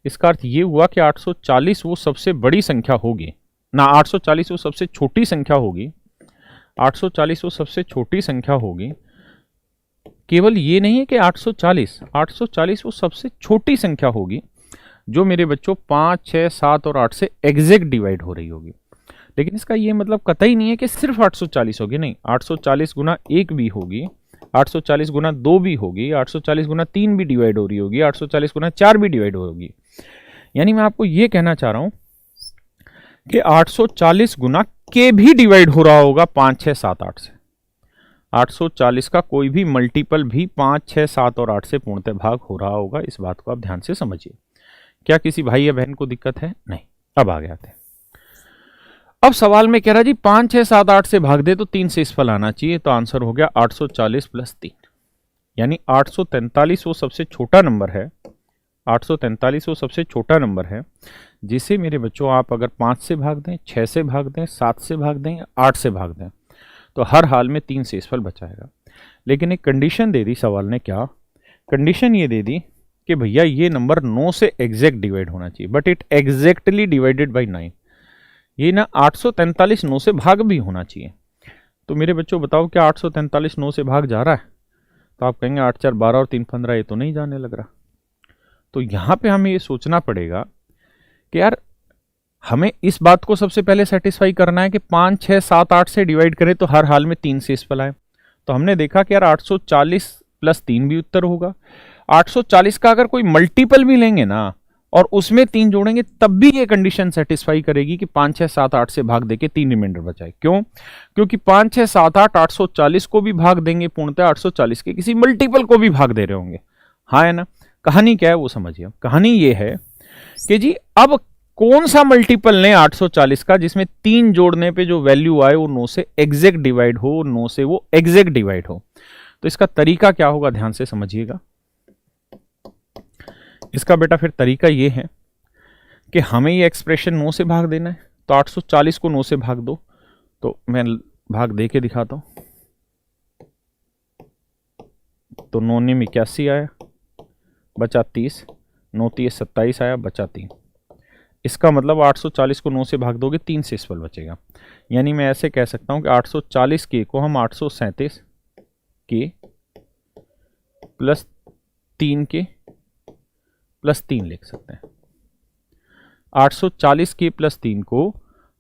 इसका अर्थ ये हुआ कि 840 वो सबसे बड़ी संख्या होगी ना, 840 वो सबसे छोटी संख्या होगी, 840 वो सबसे छोटी संख्या होगी। केवल ये नहीं है कि 840 वो सबसे छोटी संख्या होगी जो मेरे बच्चों 5, 6, 7 और 8 से एग्जैक्ट डिवाइड हो रही होगी। लेकिन इसका ये मतलब कतई नहीं है कि सिर्फ 840 होगी, नहीं, 840 गुना 1 भी होगी, 840 गुना 2 भी होगी, 840 गुना 3 भी डिवाइड हो रही होगी, 840 गुना 4 भी डिवाइड होगी। यानी मैं आपको ये कहना चाह रहा हूं कि 840 गुना के भी डिवाइड हो रहा होगा 5, 6, 7, 8 से। 840 का कोई भी मल्टीपल भी 5, 6, 7 और 8 से पूर्णतः भाग हो रहा होगा। इस बात को आप ध्यान से समझिए। क्या किसी भाई या बहन को दिक्कत है? नहीं। अब आगे आते हैं। अब सवाल में कह रहा जी 5, 6, 7, 8 से भाग दे तो 3 से इस फल आना चाहिए। तो आंसर हो गया 840 प्लस 3, यानी 843 वो सबसे छोटा नंबर है। 843 वो सबसे छोटा नंबर है जिसे मेरे बच्चों आप अगर 5 से भाग दें, 6 से भाग दें, 7 से भाग दें, 8 से भाग दें तो हर हाल में 3 से इस फल बचाएगा। लेकिन एक कंडीशन दे दी सवाल ने, क्या कंडीशन ये दे दी कि भैया ये नंबर 9 से एग्जैक्ट डिवाइड होना चाहिए, but it exactly divided by 9। ये ना 843 9 से भाग भी होना चाहिए। तो मेरे बच्चों बताओ क्या 843 9 से भाग जा रहा है? तो आप कहेंगे 8 4 12 और 3 15, ये तो नहीं जाने लग रहा। तो यहां पे हमें ये सोचना पड़ेगा कि यार हमें इस बात को सबसे पहले सेटिस्फाई करना है कि 5, 6, 7, 8 से डिवाइड करें तो हर हाल में 3 से इस फल आए। तो हमने देखा कि यार 840 प्लस 3 भी उत्तर होगा। 840 का अगर कोई मल्टीपल भी लेंगे ना और उसमें 3 जोड़ेंगे तब भी ये कंडीशन सेटिस्फाई करेगी कि 5, 6, 7, 8 से भाग देके 3 रिमाइंडर बचाए। क्यों? क्योंकि 5, 6, 7, 8 840 को भी भाग देंगे, पूर्णतः 840 के किसी मल्टीपल को भी भाग दे रहे होंगे। हाँ है ना? कहानी क्या है वो समझिए। कहानी ये है कि जी अब कौन सा मल्टीपल लें 840 का जिसमें 3 जोड़ने पे जो वैल्यू आए वो 9 से एग्जैक्ट डिवाइड हो, 9 से वो एग्जैक्ट डिवाइड हो। तो इसका तरीका क्या होगा, ध्यान से समझिएगा। इसका बेटा फिर तरीका ये है कि हमें ये एक्सप्रेशन 9 से भाग देना है। तो 840 को 9 से भाग दो, तो मैं भाग दे के दिखाता हूं। तो 9 ने 81 आया, बचा 30, 9 30 27 आया, बचा 3। इसका मतलब 840 को 9 से भाग दोगे 3 से इस फल बचेगा। यानी मैं ऐसे कह सकता हूं कि 840 के को हम 837 के प्लस 3 के प्लस 3 लिख सकते हैं। 840 के प्लस 3 को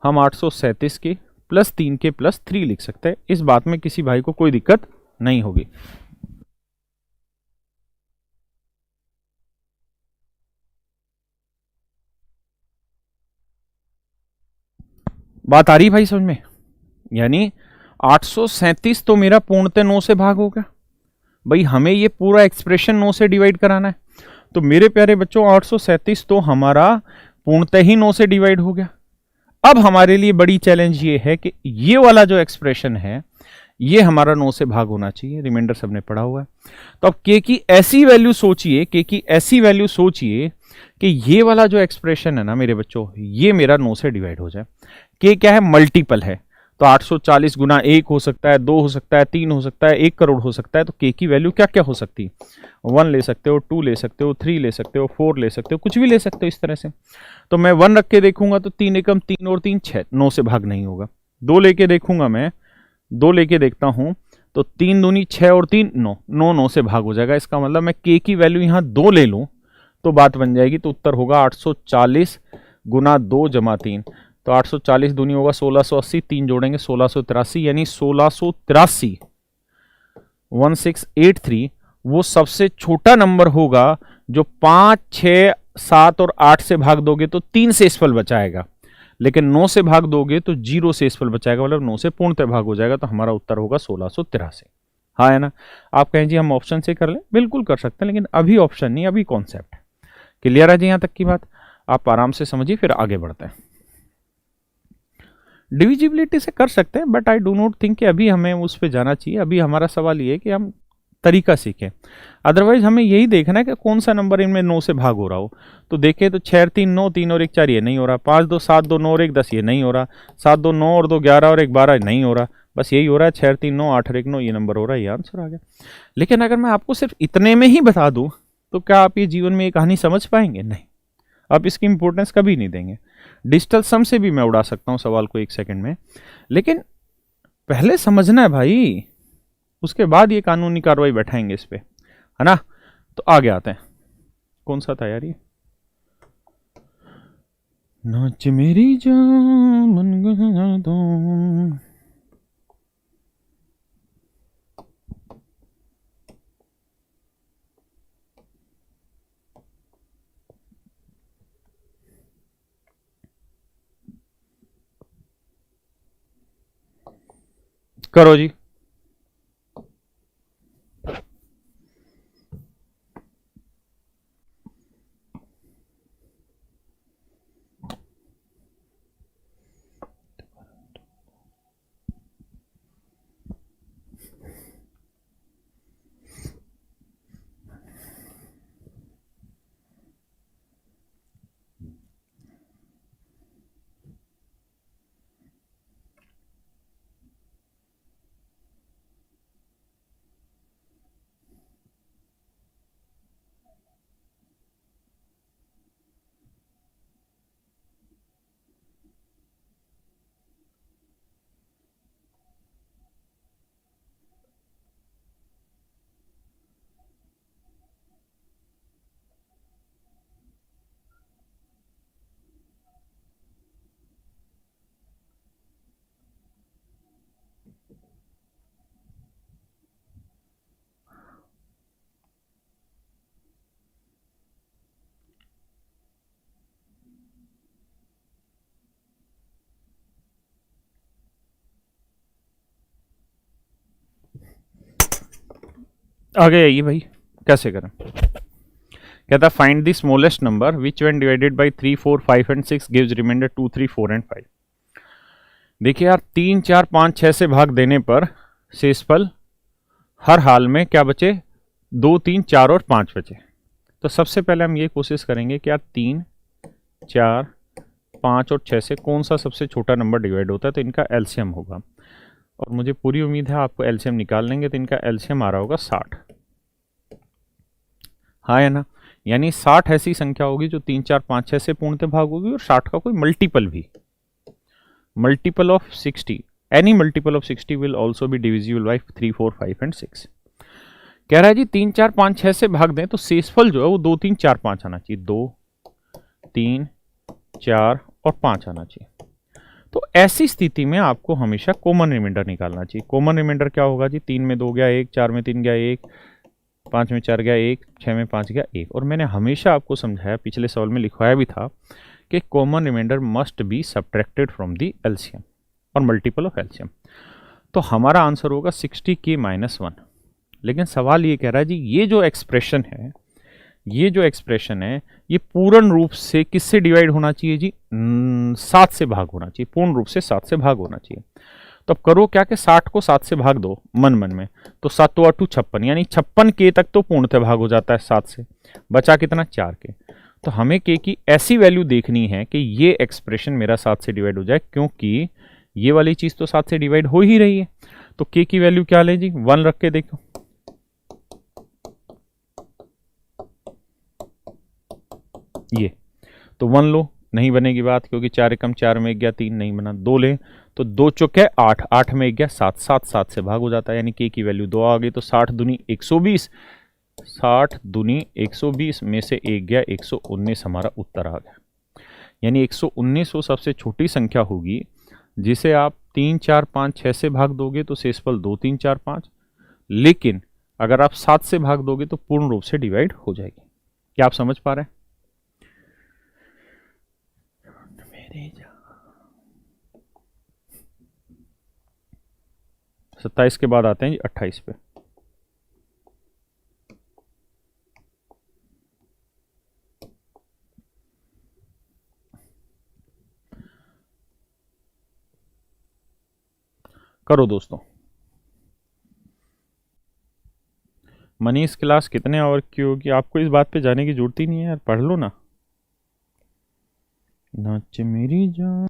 हम 837 के प्लस 3 के प्लस 3 लिख सकते हैं। इस बात में किसी भाई को कोई दिक्कत नहीं होगी। बात आ रही भाई समझ में? यानी 837 तो मेरा पूर्णतः 9 से भाग होगा। भाई हमें ये पूरा एक्सप्रेशन 9 से डिवाइड कराना है। तो मेरे प्यारे बच्चों 837 तो हमारा पूर्णतः ही 9 से डिवाइड हो गया। अब हमारे लिए बड़ी चैलेंज ये है कि ये वाला जो एक्सप्रेशन है ये हमारा 9 से भाग होना चाहिए। रिमाइंडर सबने पढ़ा हुआ है। तो अब के की ऐसी वैल्यू सोचिए, के की ऐसी वैल्यू सोचिए कि ये वाला जो एक्सप्रेशन है ना मेरे बच्चों, ये मेरा 9 से डिवाइड हो जाए। के क्या है? मल्टीपल है। तो 840 गुना 1 हो सकता है, 2 हो सकता है, 3 हो सकता है, 1 करोड़ हो सकता है। तो के की वैल्यू क्या क्या हो सकती है? 1 ले सकते हो, 2 ले सकते हो, 3 ले सकते हो, 4 ले सकते हो, कुछ भी ले सकते हो इस तरह से। तो मैं 1 रख के देखूंगा तो 3 एकम 3 और 3 6, 9 से भाग नहीं होगा। 2 लेके देखूंगा मैं, 2 लेके देखता हूं तो 3 दूनी 6 और 3 9, 9 से भाग हो जाएगा। इसका मतलब मैं के की वैल्यू यहां 2 ले लूं तो बात बन जाएगी। तो उत्तर होगा 840 गुना 2 जमा 3। तो 840 दूनी होगा 1680, 3 जोड़ेंगे 1683, यानी 1683 1683 वो सबसे छोटा नंबर होगा जो 5, 6, 7 और 8 से भाग दोगे तो 3 शेषफल बचाएगा, लेकिन 9 से भाग दोगे तो 0 शेषफल बचाएगा, मतलब 9 से पूर्णतः भाग हो जाएगा। तो हमारा उत्तर होगा 1683। हाँ है ना। आप कहें जी हम ऑप्शन से कर लें, बिल्कुल कर सकते हैं, लेकिन अभी ऑप्शन नहीं, अभी कॉन्सेप्ट। क्लियर है जी यहां तक की बात? आप आराम से समझिए, फिर आगे बढ़ते हैं। डिविजिबिलिटी से कर सकते हैं, but I do not think कि अभी हमें उस पर जाना चाहिए। अभी हमारा सवाल ये है कि हम तरीका सीखें। अदरवाइज हमें यही देखना है कि कौन सा नंबर इनमें 9 से भाग हो रहा हो। तो देखें तो 6 3 9, 3 और 1 4 ये नहीं हो रहा, 5 2 7 2 9 और 1 10 ये नहीं हो रहा, 7 2 9 और 2 11 और 1 12 नहीं हो रहा, बस यही हो रहा है 6 3 9 8 और 1 9 ये नंबर हो रहा है, ये आंसर आ गया। लेकिन अगर मैं आपको सिर्फ इतने में ही बता दूं तो क्या आप ये जीवन में ये कहानी समझ पाएंगे? नहीं, आप इसकी इंपॉर्टेंस कभी नहीं देंगे। डिजिटल सम से भी मैं उड़ा सकता हूं सवाल को 1 सेकंड में, लेकिन पहले समझना है भाई, उसके बाद ये कानूनी कार्रवाई बैठाएंगे इस पे, है ना। तो आगे आते हैं। कौन सा था यार ये? नाच मेरी जान मन गया दो। करो जी। आगे आइए भाई, कैसे करें? कहता find the smallest number which when divided by 3 4 5 and 6 gives remainder 2 3 4 and 5। देखिए यार, 3 4 5 6 से भाग देने पर शेषफल हर हाल में क्या बचे? 2 3 4 और 5 बचे। तो सबसे पहले हम ये कोशिश करेंगे कि यार 3 4 5 और 6 से कौन सा सबसे छोटा नंबर डिवाइड होता है, तो इनका एलसीएम होगा। और मुझे पूरी उम्मीद है आपको एलसीएम निकाल लेंगे, तो इनका एलसीएम आ रहा होगा 60। हाँ है ना। यानी 60 ऐसी संख्या होगी जो 3 4 5 6 से पूर्णतः भाग होगी, और 60 का कोई मल्टीपल भी, multiple of 60, any multiple of 60 will also be divisible by 3 4 5 and 6। कह रहा है जी 3 4 5 6 से भाग दें तो शेषफल जो है वो 2 3 4 5 आना चाहिए, 2 3 4 और 5 आना चाहिए। तो ऐसी स्थिति में आपको हमेशा कॉमन रिमाइंडर निकालना चाहिए। कॉमन रिमाइंडर क्या होगा जी? 3 में 2 गया 1, 4 में 3 गया 1, 5 में 4 गया 1, 6 में 5 गया 1। और मैंने हमेशा आपको समझाया, पिछले सवाल में लिखवाया भी था कि common remainder must be subtracted from the LCM और मल्टीपल ऑफ एलसीएम। तो हमारा आंसर होगा 60k - 1। लेकिन सवाल ये कह रहा है जी ये जो एक्सप्रेशन है, ये जो एक्सप्रेशन है, ये पूर्ण रूप से किससे डिवाइड होना चाहिए जी? 7 से भाग होना चाहिए, पूर्ण रूप से 7 से भाग होना चाहिए। तो अब करो क्या कि 60 को 7 से भाग दो मन मन में, तो 7 तो 8 56, यानी 56 के तक तो पूर्णतः भाग हो जाता है 7 से, बचा कितना? 4 के। तो हमें के की ऐसी वैल्यू देखनी है कि ये एक्सप्रेशन मेरा 7 से डिवाइड हो जाए, क्योंकि ये वाली चीज तो 7 से डिवाइड हो ही रही है। तो के की वैल्यू क्या ले जी? 1 रख के देखो। ये तो 1 लो, नहीं बनेगी बात, क्योंकि 4 एकम 4 में 1 गया 3 नहीं बना। 2 ले तो 2 चौके 8, 8 में 1 गया 7, 7 7 से भाग हो जाता है, यानी के की वैल्यू 2 आ गई। तो 60 दूनी 120, 60 दूनी 120 में से 1 गया 119, हमारा उत्तर आ गया। यानी 119 वो सबसे छोटी संख्या होगी जिसे आप 3 4 5 6 से भाग दोगे तो शेषफल 2 3 4 5, लेकिन अगर आप 7 से भाग दोगे तो पूर्ण रूप से डिवाइड हो जाएगी। क्या आप समझ पा रहे हैं? मेरे 27 के बाद आते हैं जी 28 पे। करो दोस्तों। मनीष क्लास कितने आवर की होगी? आपको इस बात पे जाने की जरूरत ही नहीं है यार, पढ़ लो ना। नाच मेरी जान।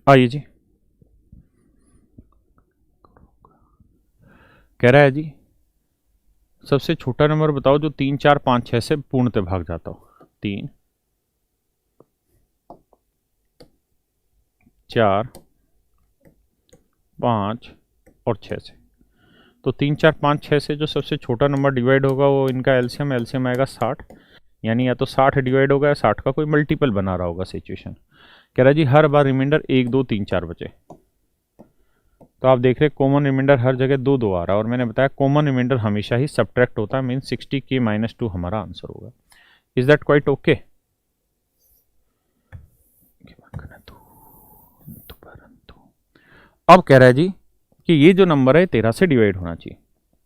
आइए जी। कह रहा है जी सबसे छोटा नंबर बताओ जो 3 4 5 6 से पूर्णतः भाग जाता हो। 3 4 5 और 6 से। तो 3 4 5 6 से जो सबसे छोटा नंबर डिवाइड होगा वो इनका एलसीएम एलसीएम आएगा 60। यानी या तो 60 डिवाइड होगा या 60 का कोई मल्टीपल बना रहा होगा सिचुएशन। कह रहा है जी हर बार रिमाइंडर 1 2 3 4 बचे। तो आप देख रहे हैं कॉमन रिमाइंडर हर जगह 2 2 आ रहा है, और मैंने बताया कॉमन रिमाइंडर हमेशा ही सब्ट्रैक्ट होता है, मीन 60 के -2 हमारा आंसर होगा। Is that quite okay? अब कह रहा है जी कि ये जो नंबर है 13 से डिवाइड होना चाहिए।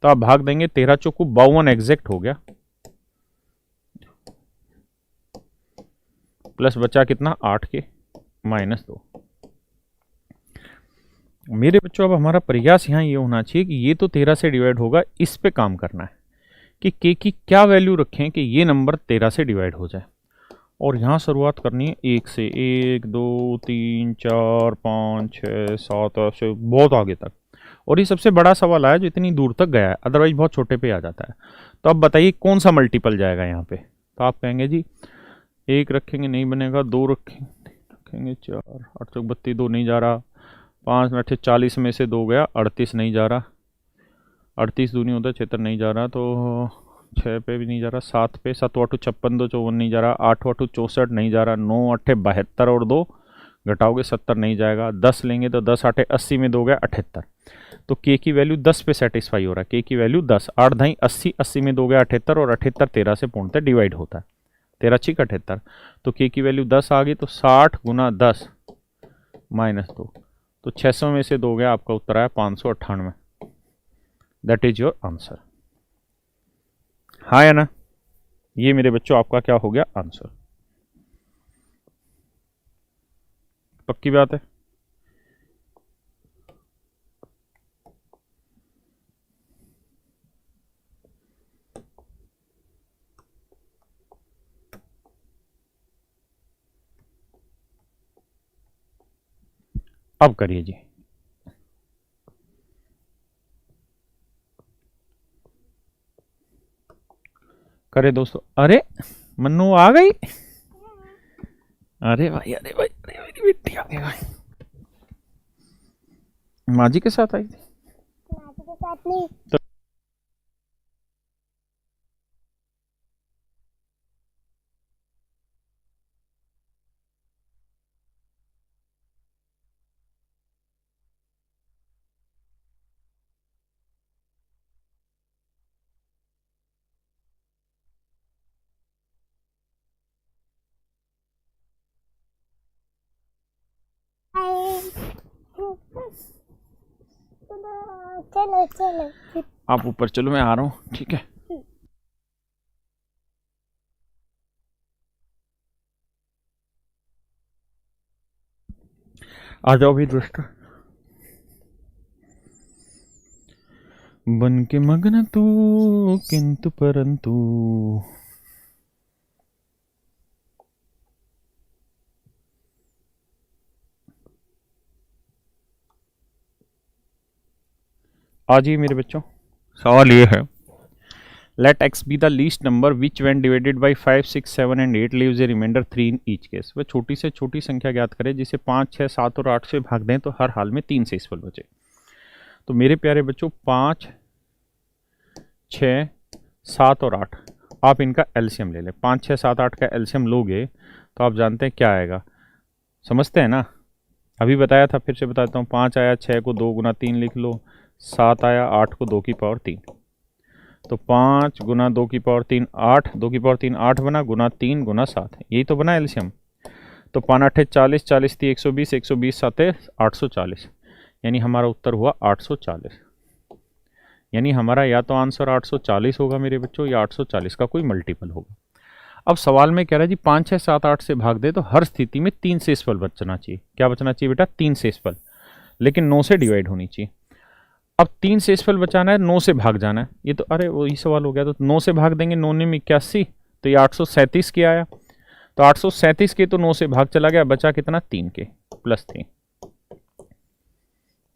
तो आप भाग देंगे 13 चौको 52 एग्जैक्ट हो गया, प्लस बचा कितना 8 के -2। मेरे बच्चों अब हमारा प्रयास यहाँ ये होना चाहिए कि ये तो 13 से डिवाइड होगा, इस पे काम करना है कि के की क्या वैल्यू रखें कि ये नंबर 13 से डिवाइड हो जाए। और यहाँ शुरुआत करनी है 1 से, 1 2 3 4 5 6 7 8 से बहुत आगे तक। और ये सबसे बड़ा सवाल आया जो इतनी दूर तक गया है, अदरवाइज बहुत छोटे पे आ जाता है। तो अब बताइए कौन सा मल्टीपल जाएगा यहाँ पे? तो आप कहेंगे जी 1 रखेंगे नहीं बनेगा, 2 रखेंगे 4 8 चौक 32 2 नहीं जा रहा, 5 8 40 में से 2 गया 38 नहीं जा रहा, 38 दूनी होता है 76 नहीं जा रहा, तो 6 पे भी नहीं जा रहा, 7 पे 7 8 56 2 54 नहीं जा रहा, 8 8 64 नहीं जा रहा, 9 8 72 और 2 घटाओगे 70 नहीं जाएगा, 10 लेंगे तो 10 8 80 में 2 गया 78। तो के की वैल्यू 10 पे सेटिस्फाई हो रहा है। के की वैल्यू 10, 8 ढाई 80, 80 में 2 गया 78 और 78 13 से पूर्णतः डिवाइड होता है। 13 छिक 78, तो के की वैल्यू 10 आ गई। तो 60 गुना 10 -2, तो 600 में से 2 गया, आपका उत्तर आया 598। That is your answer. हाँ या ना? ये मेरे बच्चों आपका क्या हो गया आंसर। पक्की बात है? अब करिए जी। करे दोस्तों। अरे मन्नू आ गई। अरे भाई अरे भाई अरे मेरी बेटी आ गई भाई। माँ जी के साथ आई थी? माँ जी के साथ नहीं। तो चलो चलो। आप ऊपर चलो, मैं आ रहा हूँ, ठीक है? आ जाओ भी दोस्तों। बन के मग्न तू किंतु परंतु आ जाइए मेरे बच्चों, सवाल ये है, let x be the least number which when divided by 5, 6, 7 and 8 leaves a remainder 3 in each case. वह छोटी से छोटी संख्या ज्ञात करें जिसे 5, 6, 7 और 8 से भाग दें तो हर हाल में 3 शेषफल बचे। तो मेरे प्यारे बच्चों 5, 6, 7 और 8, आप इनका एलसीएम ले लें। 5, 6, 7, 8 का एलसीएम लोगे तो आप जानते हैं क्या आएगा, समझते हैं ना? अभी बताया था, फिर से बताता हूँ। 5 आया, 6 को 2 गुना 3 लिख लो, 7 आया, 8 को 2 की पावर 3। तो 5 गुना 2 की पावर 3 8, 2 की पावर 3 8 बना, गुना 3 गुना 7, यही तो बना एलसीएम। तो 5 8 40, 40 थी 120, 120 7 840, यानी हमारा उत्तर हुआ 840। यानी हमारा या तो आंसर 840 होगा मेरे बच्चों, या 840 का कोई मल्टीपल होगा। अब सवाल में कह रहा है जी 5, 6, 7, 8 से भाग दे तो हर स्थिति में 3 शेषफल बचना चाहिए। क्या बचना चाहिए बेटा? 3 शेषफल, लेकिन 9 से डिवाइड होनी चाहिए। अब 3 शेषफल बचाना है, 9 से भाग जाना है। ये तो अरे वही सवाल हो गया। तो 9 से भाग देंगे, 9 में 81, तो ये 837 के आया। तो 837 के तो 9 से भाग चला गया, बचा कितना? 3 के प्लस 3।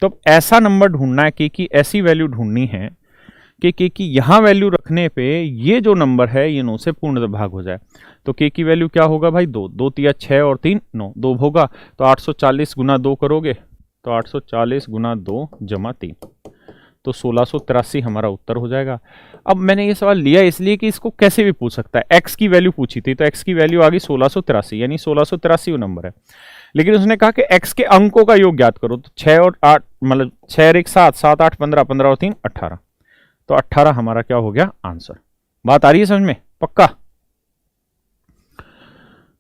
तो ऐसा नंबर ढूंढना है कि ऐसी वैल्यू ढूंढनी है कि यहां वैल्यू रखने पे ये जो नंबर है ये 9 से पूर्णतः भाग हो जाए। तो के की वैल्यू क्या होगा भाई? 2, 2 तिया 6 और 3 9, 2 होगा। तो 840 गुना 2 करोगे तो 840 गुना 2 जमा 3, तो 1683 हमारा उत्तर हो जाएगा। अब मैंने ये सवाल लिया इसलिए कि इसको कैसे भी पूछ सकता है। x की वैल्यू पूछी थी तो x की वैल्यू आ गई 1683, यानी 1683 वो नंबर है। लेकिन उसने कहा कि x के अंकों का योग ज्ञात करो। तो 6 और 8 मतलब 6 और 1 7, 7 8 15, 15 और 3 18, तो 18 हमारा क्या हो गया? आंसर। बात आ रही है समझ में? पक्का?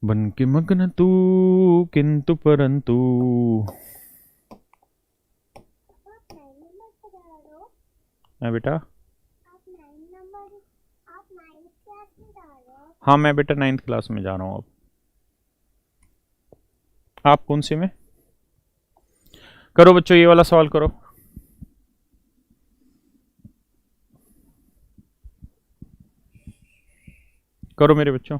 बन के मग्न तू किंतु परंतु। है बेटा? हाँ मैं बेटा 9th क्लास में जा रहा हूँ। अब आप कौन सी में? करो बच्चों, ये वाला सवाल करो। करो मेरे बच्चों।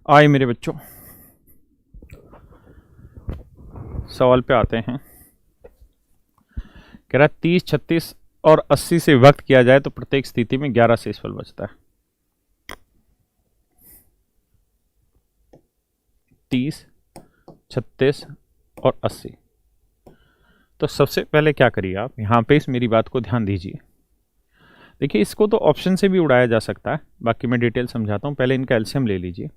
आए मेरे बच्चों, सवाल पे आते हैं। कह रहा 30, 36 और 80 से विभक्त किया जाए तो प्रत्येक स्थिति में 11 शेषफल बचता है। 30, 36 और 80। तो सबसे पहले क्या करिए आप, यहां पे इस मेरी बात को ध्यान दीजिए। देखिए इसको तो ऑप्शन से भी उड़ाया जा सकता है, बाकी मैं डिटेल समझाता हूं। पहले इनका एलसीएम ले लीजिए।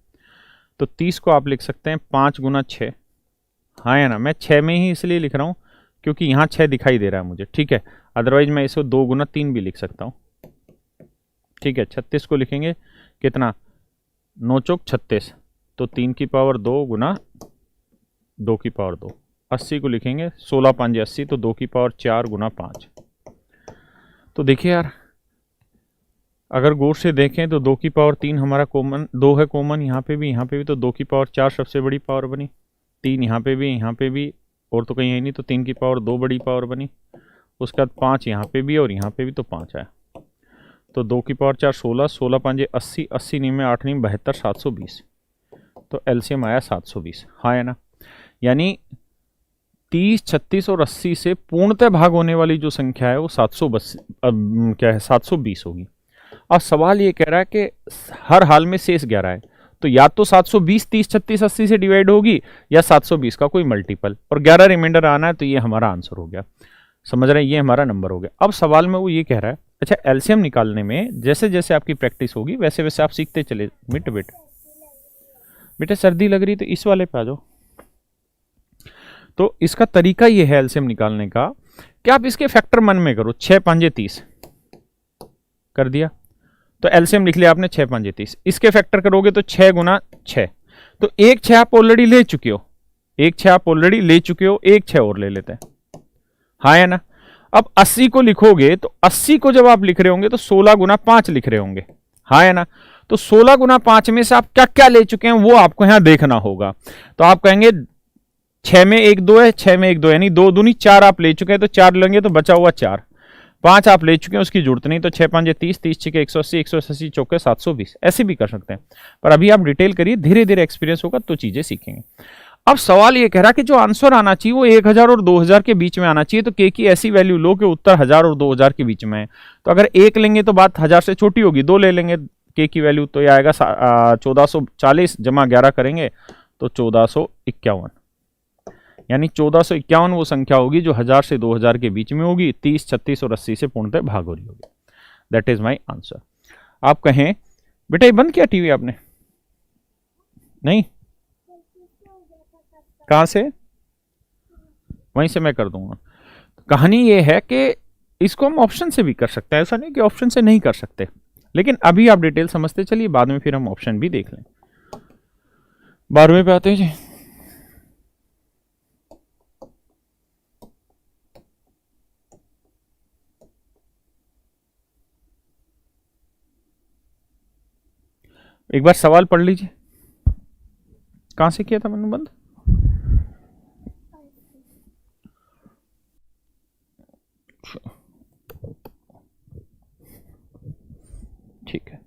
तो 30 को आप लिख सकते हैं 5 गुना 6। हाँ या ना? मैं 6 में ही इसलिए लिख रहा हूँ क्योंकि यहाँ 6 दिखाई दे रहा है मुझे, ठीक है। अदरवाइज मैं इसको 2 गुना 3 भी लिख सकता हूँ, ठीक है। 36 को लिखेंगे कितना? 9 चौक 36, तो 3 की पावर 2 गुना 2 की पावर 2। 80 को लिखेंगे 16 5 80, तो 2 की पावर 4 गुना 5। तो देखिए यार, अगर गौर से देखें तो 2 की पावर 3 हमारा कॉमन, 2 है कॉमन यहाँ पे भी, तो 2 की पावर 4 सबसे बड़ी पावर बनी, 3 यहाँ पे भी, और तो कहीं है नहीं, तो 3 की पावर 2 बड़ी पावर बनी। उसके बाद 5 यहाँ पे भी और यहाँ पे भी, तो 5 आया। तो 2 की पावर 4 16, 16 5 80, 80 नहीं में 8 नहीं 72, 720। तो एलसीएम आया 720। हाँ है ना? यानी 30, 36 और 80 से पूर्णतः भाग होने वाली जो संख्या है वो 720 होगी। अब सवाल ये कह रहा है कि हर हाल में शेष 11 है, तो या तो 720 30 36 80 से डिवाइड होगी या 720 का कोई मल्टीपल, और 11 रिमाइंडर आना है, तो ये हमारा आंसर हो गया। समझ रहे हैं? ये हमारा नंबर हो गया। अब सवाल में वो ये कह रहा है अच्छा, एलसीएम निकालने में जैसे जैसे आपकी प्रैक्टिस होगी वैसे वैसे आप सीखते चले मिट बिट। बेटा सर्दी लग रही तो इस वाले पे आ जाओ। तो इसका तरीका ये है एलसीएम निकालने का कि आप इसके फैक्टर मन में करो। 6 5 30 कर दिया तो एलसीएम लिख लिया आपने 6 5 30। इसके फैक्टर करोगे तो 6 गुना 6, तो एक 6 आप ऑलरेडी ले चुके हो, एक 6 आप ऑलरेडी ले चुके हो, एक 6 और ले लेते हैं, हाँ है ना। अब 80 को लिखोगे तो 80 को जब आप लिख रहे होंगे तो 16 गुना 5 लिख रहे होंगे, हाँ है ना। तो 16 गुना 5 में से आप क्या क्या ले चुके हैं वो आपको यहां देखना होगा। तो आप कहेंगे 6 में 1 2 है, 6 में 1 2 यानी 2 दूनी 4 आप ले चुके हैं, तो 4 लेंगे तो बचा हुआ 4। 5 आप ले चुके हैं उसकी जरूरत नहीं, तो 6 5 30, 30 6 180, 180 चौके 720, ऐसे भी कर सकते हैं। पर अभी आप डिटेल करिए, धीरे धीरे एक्सपीरियंस होगा तो चीजें सीखेंगे। अब सवाल ये कह रहा कि जो आंसर आना चाहिए वो 1000 और 2000 के बीच में आना चाहिए, तो के की ऐसी वैल्यू लो कि उत्तर 1000 और 2000 के बीच में है। तो अगर 1 लेंगे तो बात 1000 से छोटी होगी, 2 ले लेंगे के की वैल्यू तो ये आएगा 1440 जमा 11 करेंगे तो 1451, यानी 1451 वो संख्या होगी जो 1000 से 2000 के बीच में होगी, 30 36 और 80 से पूर्णतः भाग हो रही होगी। That is my answer. आप कहें बेटा ये बंद किया टीवी आपने? नहीं, कहां से? वहीं से मैं कर दूंगा। कहानी ये है कि इसको हम ऑप्शन से भी कर सकते हैं, ऐसा नहीं कि ऑप्शन से नहीं कर सकते, लेकिन अभी आप डिटेल समझते चलिए, बाद में फिर हम ऑप्शन भी देख लें। 12वें पे आते हैं जी। एक बार सवाल पढ़ लीजिए, कहां से किया था मैंने बंद? ठीक है,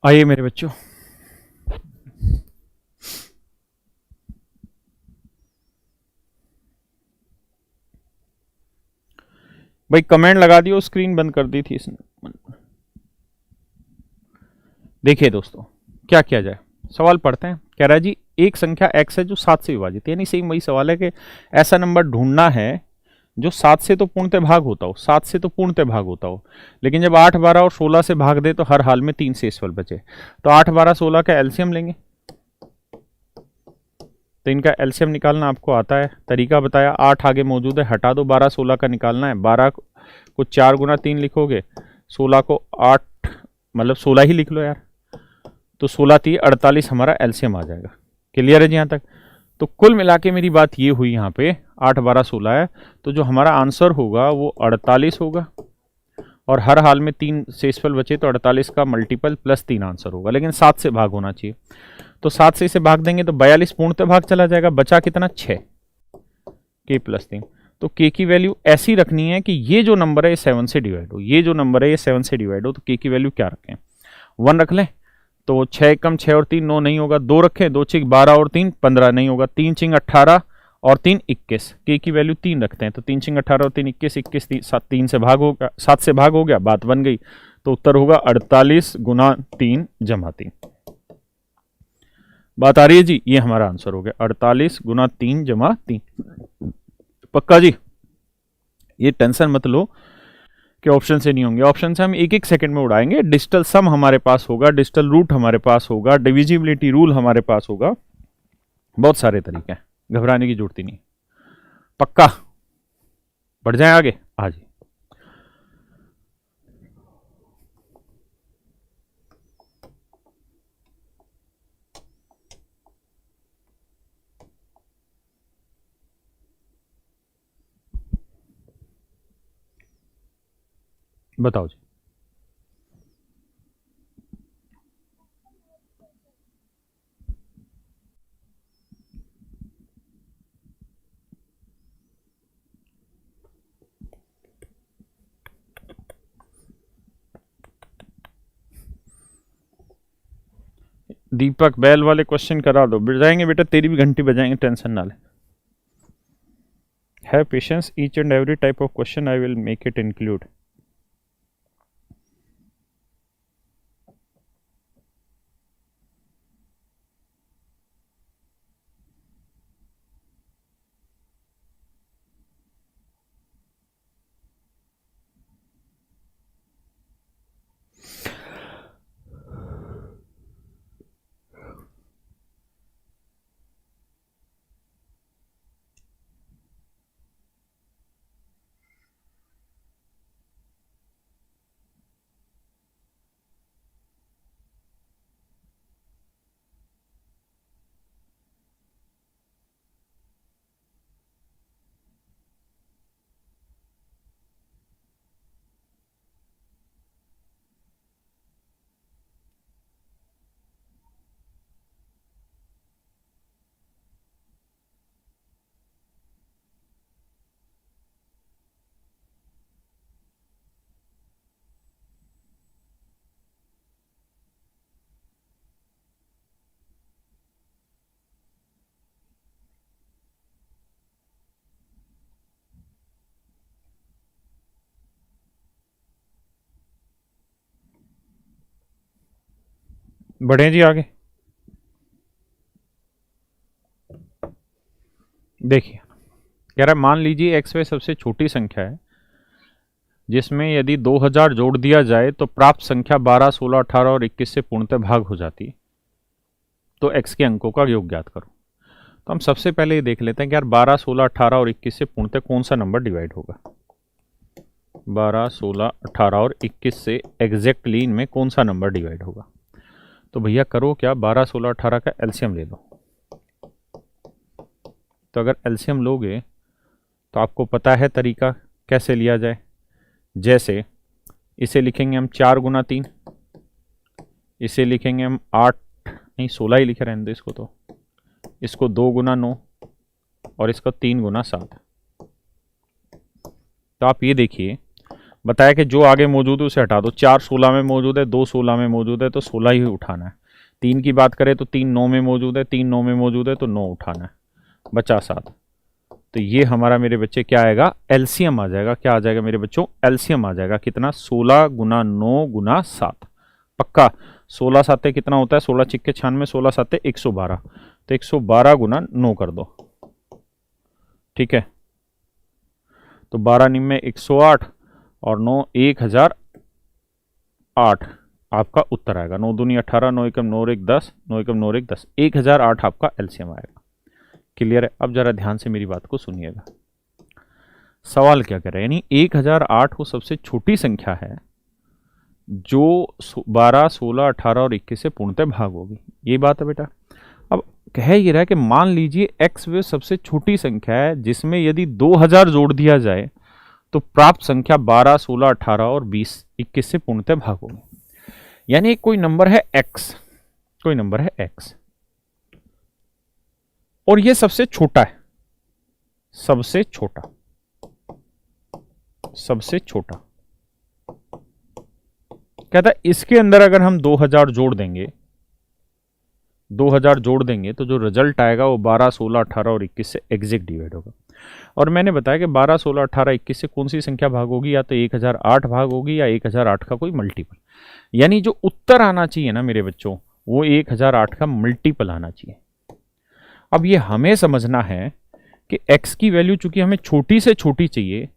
आइए मेरे बच्चों। भाई कमेंट लगा दियो, स्क्रीन बंद कर दी थी इसने। देखिए दोस्तों क्या किया जाए, सवाल पढ़ते हैं। कह रहा है जी एक संख्या x है जो 7 से विभाजित है, यानी सेम वही सवाल है कि ऐसा नंबर ढूंढना है जो 7 से तो पूर्णतः भाग होता हो, 7 से तो पूर्णतः भाग होता हो, लेकिन जब 8 12 और 16 से भाग दे तो हर हाल में 3 शेषफल बचे। तो 8 12 16 का एलसीएम लेंगे, तो इनका एलसीएम निकालना आपको आता है, तरीका बताया। 8 आगे मौजूद है, हटा दो, 12 16 का निकालना है। 12 को 4 गुना 3 लिखोगे, 16 को 8 मतलब 16 ही लिख लो यार, तो 16 3 48 हमारा एलसीएम आ जाएगा। क्लियर है जी यहाँ तक? तो कुल मिला के मेरी बात ये हुई यहाँ पे 8 12 16 है, तो जो हमारा आंसर होगा वो 48 होगा, और हर हाल में 3 शेषफल बचे तो 48 का मल्टीपल प्लस 3 आंसर होगा, लेकिन 7 से भाग होना चाहिए। तो 7 से इसे भाग देंगे तो 42 पूर्णतः भाग चला जाएगा, बचा कितना 6 के प्लस 3। तो के की वैल्यू ऐसी रखनी है कि ये जो नंबर है ये 7 से डिवाइड हो, ये जो नंबर है ये 7 से डिवाइड हो। तो के की वैल्यू क्या रखें? 1 रख लें, तो 6 कम 6 और 3 9 नहीं होगा। 2 रखें, 2 6 12 और 3 15 नहीं होगा। 3 6 18 और 3 21, के की वैल्यू 3 रखते हैं, तो 3 6 18 और 3 21, 21 3 से भाग होगा, 7 से भाग हो गया, बात बन गई। तो उत्तर होगा 48 गुना 3 जमा 3। बात आ रही है जी? ये हमारा आंसर हो गया 48 गुना 3 जमा 3। पक्का जी? ये टेंशन मत लो कि ऑप्शन से नहीं होंगे, ऑप्शन से हम एक एक सेकंड में उड़ाएंगे। डिजिटल सम हमारे पास होगा, डिजिटल रूट हमारे पास होगा, डिविजिबिलिटी रूल हमारे पास होगा, बहुत सारे तरीके हैं, घबराने की जरूरत ही नहीं। पक्का? बढ़ जाए आगे? आज बताओ जी। दीपक बैल वाले क्वेश्चन करा दो, बजाएंगे बेटा, तेरी भी घंटी बजाएंगे, टेंशन ना ले। Have patience, each and every type of question I will make it include. बढ़े जी आगे। देखिए कह रहा है मान लीजिए एक्स वे सबसे छोटी संख्या है जिसमें यदि 2000 जोड़ दिया जाए तो प्राप्त संख्या 12, 16, 18 और 21 से पूर्णतः भाग हो जाती है। तो एक्स के अंकों का योग ज्ञात करो। तो हम सबसे पहले ये देख लेते हैं कि यार 12, 16, 18 और 21 से पूर्णतः कौन सा नंबर डिवाइड होगा। 12, 16, 18 और 21 से एग्जैक्टली इनमें कौन सा नंबर डिवाइड होगा। तो भैया करो क्या, 12, 16, 18 का एलसीएम ले लो। तो अगर एलसीएम लोगे तो आपको पता है तरीका कैसे लिया जाए। जैसे इसे लिखेंगे हम 4 गुना 3, इसे लिखेंगे हम 8 नहीं 16 ही लिखे रहने दो इसको, तो इसको 2 गुना 9 और इसको 3 गुना 7। तो आप ये देखिए बताया कि जो आगे मौजूद है उसे हटा दो। 4 16 में मौजूद है, 2 16 में मौजूद है तो 16 ही उठाना है। 3 की बात करें तो 3 9 में मौजूद है, 3 9 में मौजूद है तो 9 उठाना है, बचा 7। तो ये हमारा मेरे बच्चे क्या आएगा, एलसीएम आ जाएगा। क्या आ जाएगा मेरे बच्चों, एलसीएम आ जाएगा। कितना, 16 गुना 9 गुना 7। पक्का 16 साते कितना होता है, 16 छिक्के 96, 16 साते 112। तो 112 गुना 9 कर दो, ठीक है। तो 12 निम्न 108 और 9 1008 आपका उत्तर आएगा। 9 दूनी 18, 9 एकम 9 1 10, 9 एकम 9 1 10, 1008 आपका एलसीएम आएगा। क्लियर है। अब जरा ध्यान से मेरी बात को सुनिएगा। सवाल क्या कर रहा है, यानी 1008 वो सबसे छोटी संख्या है जो 12, 16, 18 और 21 से पूर्णतः भाग होगी। ये बात है बेटा। अब कह ये रहा है कि मान लीजिए एक्स वे सबसे छोटी संख्या है जिसमें यदि 2000 जोड़ दिया जाए तो प्राप्त संख्या 12, 16, 18 और 20, 21 से पूर्णतः भाग होगी। यानी कोई नंबर है एक्स, कोई नंबर है एक्स और ये सबसे छोटा है, सबसे छोटा, सबसे छोटा। कहता है इसके अंदर अगर हम 2000 जोड़ देंगे, 2000 जोड़ देंगे तो जो रिजल्ट आएगा वो 12, 16, 18 और 21 से एग्जैक्ट डिवाइड होगा। और मैंने बताया कि 12, 16, 18, 21 से कौन सी संख्या भाग होगी, या तो 1008 भाग होगी या 1008 का कोई मल्टीपल। यानी जो उत्तर आना चाहिए ना मेरे बच्चों, वो 1008 का मल्टीपल आना चाहिए। अब ये हमें समझना है कि x की वैल्यू चूंकि हमें छोटी से छोटी चाहिए,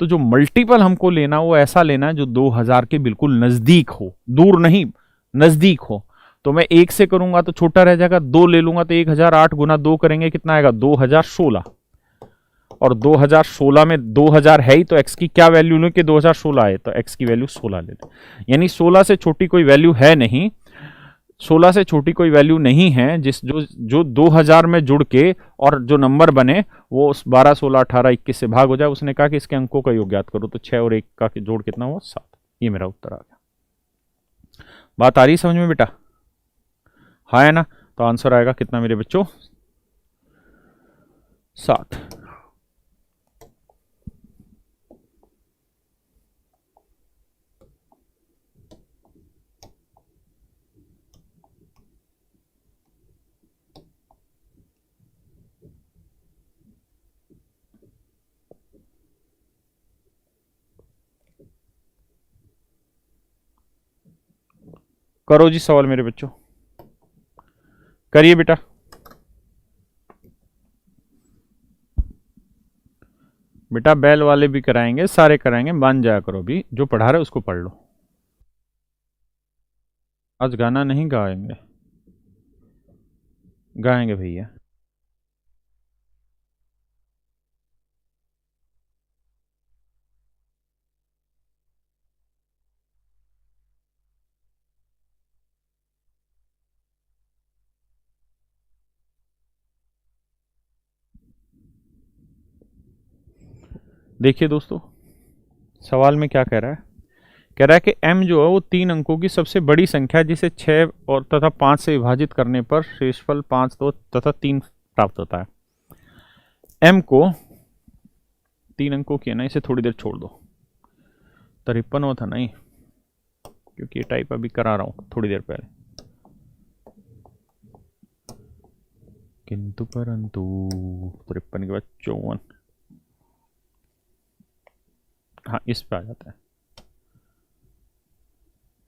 तो जो मल्टीपल हमको लेना वो ऐसा लेना है जो 2000 के बिल्कुल नजदीक हो, दूर नहीं नजदीक हो। तो मैं 1 से करूंगा तो छोटा रह जाएगा, 2 ले लूंगा तो 1008 गुना 2 करेंगे कितना आएगा, 2016। और 2016 में 2000 है ही, तो x की क्या वैल्यू लो कि 2016 आए, तो x की वैल्यू 16 ले लें। यानी 16 से छोटी कोई वैल्यू है नहीं, 16 से छोटी कोई वैल्यू नहीं है जो 2000 में जुड़ के और जो नंबर बने वो 12, 16, 18, 21 से भाग हो जाए। उसने कहा कि इसके अंकों का योग ज्ञात करो, तो 6 और 1 का जोड़ कितना हुआ, 7। ये मेरा उत्तर आ गया। बात आ रही समझ में बेटा, हाँ है ना। तो आंसर आएगा कितना मेरे बच्चों, 7। करो जी सवाल मेरे बच्चों, करिए बेटा। बेटा बैल वाले भी कराएंगे, सारे कराएंगे, मान जाया करो। भी जो पढ़ा रहे उसको पढ़ लो। आज गाना नहीं गाएंगे, गाएंगे भैया। देखिए दोस्तों सवाल में क्या कह रहा है, कह रहा है कि m जो है वो 3 अंकों की सबसे बड़ी संख्या है जिसे 6 और तथा 5 से विभाजित करने पर शेषफल 5, 2 तथा 3 प्राप्त होता है। m को 3 अंकों की है ना, इसे थोड़ी देर छोड़ दो। 53 था नहीं, क्योंकि ये टाइप अभी करा रहा हूं थोड़ी देर पहले। किंतु परंतु 53 के बाद 54, हाँ इस पे आ जाता है।